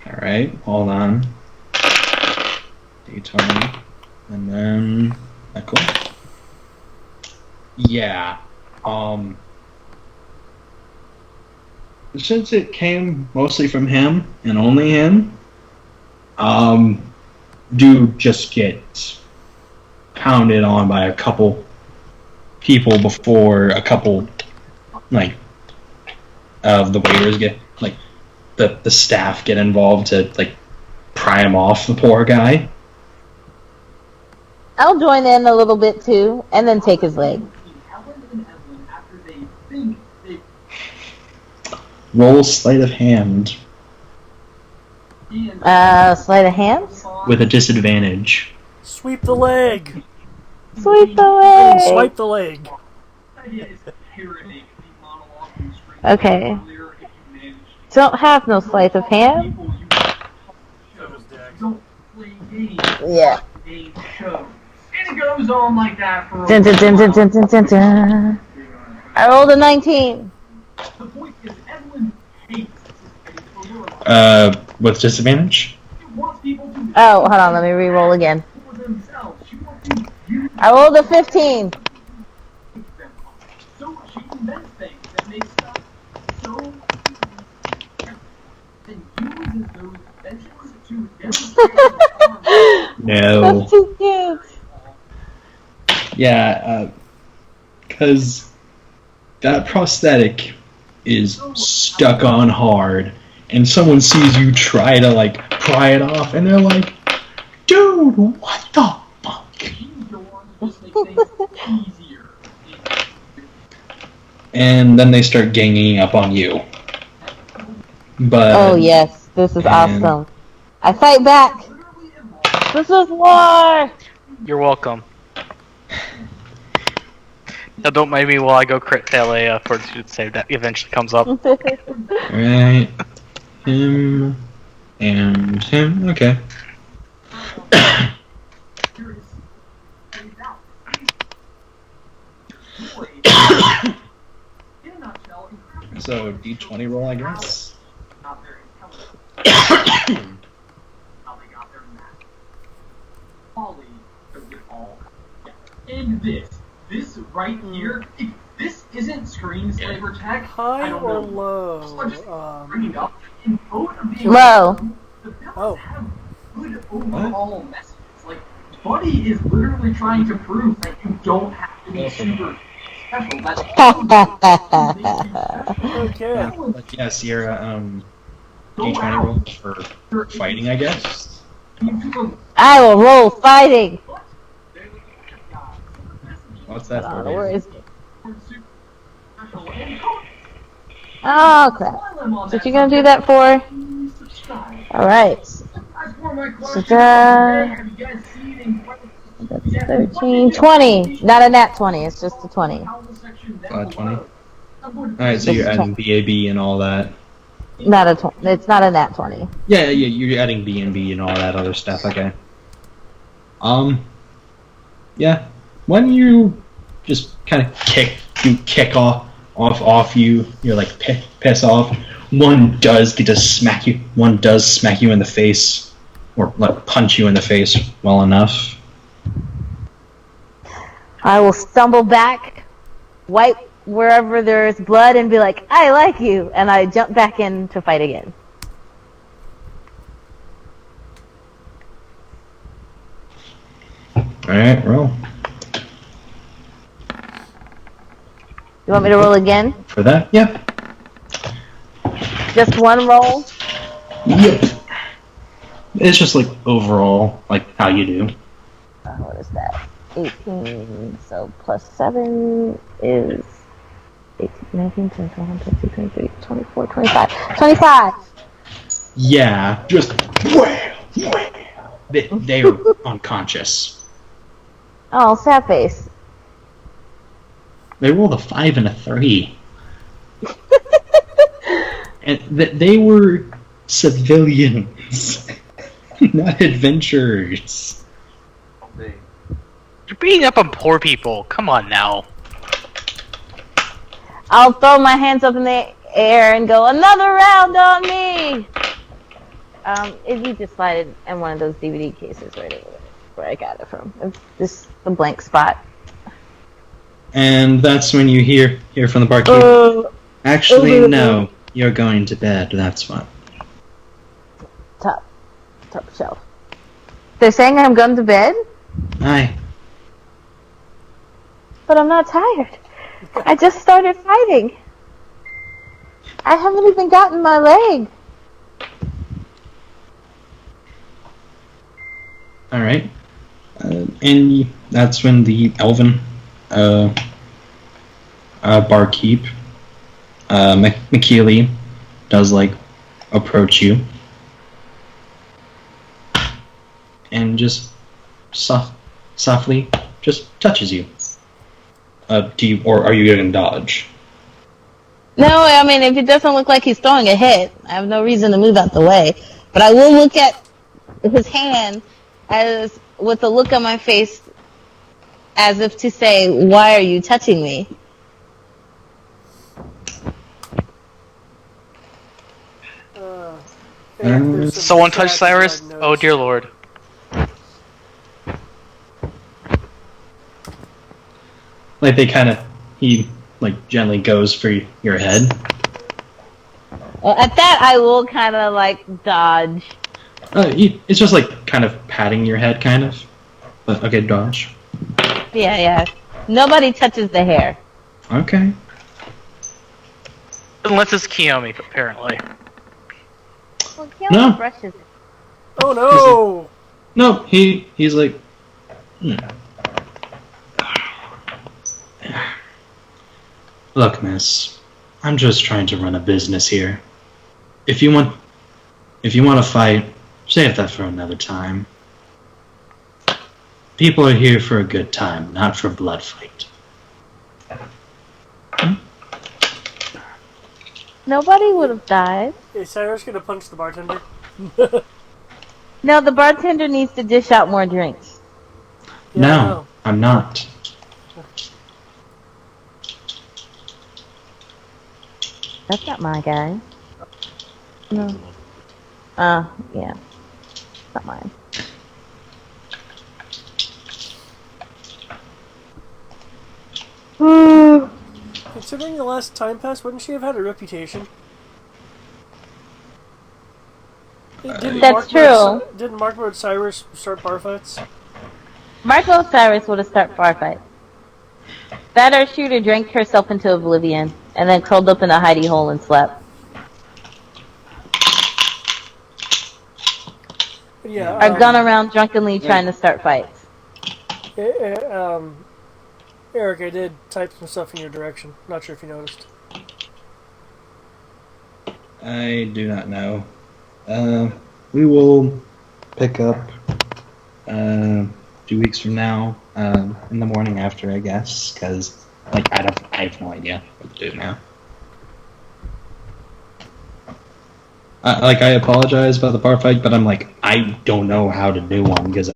Alright, hold on. D20. And then... cool. Yeah. Since it came mostly from him, and only him, dude just gets pounded on by a couple people before a couple, like, of the waiters get, like, the staff get involved to, like, pry him off the poor guy. I'll join in a little bit too, and then take his leg. Roll sleight of hand. Sleight of hands? With a disadvantage. Sweep the leg. Sweep the leg. Swipe the leg. Okay. Don't have no sleight of hand. Yeah. And it goes on like that for Dun, dun, dun, dun, dun, dun, dun, dun. I rolled a 19. The point is, Evelyn hates With disadvantage? Oh, hold on, let me re-roll again. I rolled a 15. So she invents things that make stuff so and uses those inventions to demonstrate No. That's too cute. Yeah, because that prosthetic is stuck on hard, and someone sees you try to, like, pry it off, and they're like, dude, what the fuck? And then they start ganging up on you. But Oh yes, this is awesome. I fight back. This is war. You're welcome. Now don't mind me while I go crit fail a fortitude save that eventually comes up. Alright. Him and him. Okay. So D20 roll, I guess. And this right here, if this isn't screenslaver tech, High I don't or know. low? Just bringing up in both of these Low. the villains Oh. have good overall messages. Like, Buddy is literally trying to prove that you don't have to be super special. That's Okay. But yeah, Sierra, D20 roll for fighting, I guess. I will roll fighting. What's that Hold on, for? where is it? Oh crap. So what you gonna do that for? Alright. So that's 13, 20. Not a nat 20, it's just a 20. 20. Alright, so you're adding BAB and all that. Not a 20. It's not a nat 20. Yeah, you're adding B&B and all that other stuff, okay. Yeah. When you just kind of kick off you, you're like piss off. One does smack you in the face, or like punch you in the face well enough. I will stumble back, wipe wherever there's blood, and be like, I like you, and I jump back in to fight again. Alright, roll. You want me to roll again? For that? Yeah. Just one roll? Yep. It's just like overall, like how you do. What is that? 18, so plus 7 is 18, 19, 20, 21, 22, 23, 24, 25. 25! Yeah, just they are unconscious. Oh, sad face. They rolled a 5 and a 3. And they were civilians, not adventurers. You're beating up on poor people. Come on now. I'll throw my hands up in the air and go, another round on me! You just slide it in one of those DVD cases right over there, where I got it from. It's just a blank spot. And that's when you hear from the barkeep. Actually, no. You're going to bed. That's what. Top shelf. They're saying I'm going to bed, Aye. but I'm not tired. I just started fighting. I haven't even gotten my leg. All right. And that's when the elven barkeep, McKeely, does approach you, and just softly just touches you. Are you going to dodge? No, I mean, if it doesn't look like he's throwing a hit, I have no reason to move out the way. But I will look at his hand as with a look on my face as if to say, why are you touching me? Someone touched Cyrus? Oh dear lord. He gently goes for your head. Well, at that, I will kind of dodge. It's just kind of patting your head, kind of. But okay, dodge. Yeah. Nobody touches the hair. Okay. Unless it's Kiyomi, apparently. Well, Kiyomi No. brushes it. Oh no! No, he's like. Look, miss, I'm just trying to run a business here. If you want to fight, save that for another time. People are here for a good time, not for a blood fight. Nobody would have died. Is Cyrus gonna punch the bartender? No, the bartender needs to dish out more drinks. Yeah, No, I'm not. That's not my guy. No. Yeah. Not mine. Considering the last time passed, wouldn't she have had a reputation? That's true. Didn't Mark Cyrus start bar fights? Marco Cyrus would have started bar fight. That or she would have drank herself into oblivion and then curled up in a hidey hole and slept. Yeah. Or gone around drunkenly trying to start fights. Eric, I did type some stuff in your direction. Not sure if you noticed. I do not know. We will pick up 2 weeks from now, in the morning after, I guess, because I have no idea what to do now. I apologize about the bar fight, but I don't know how to do one because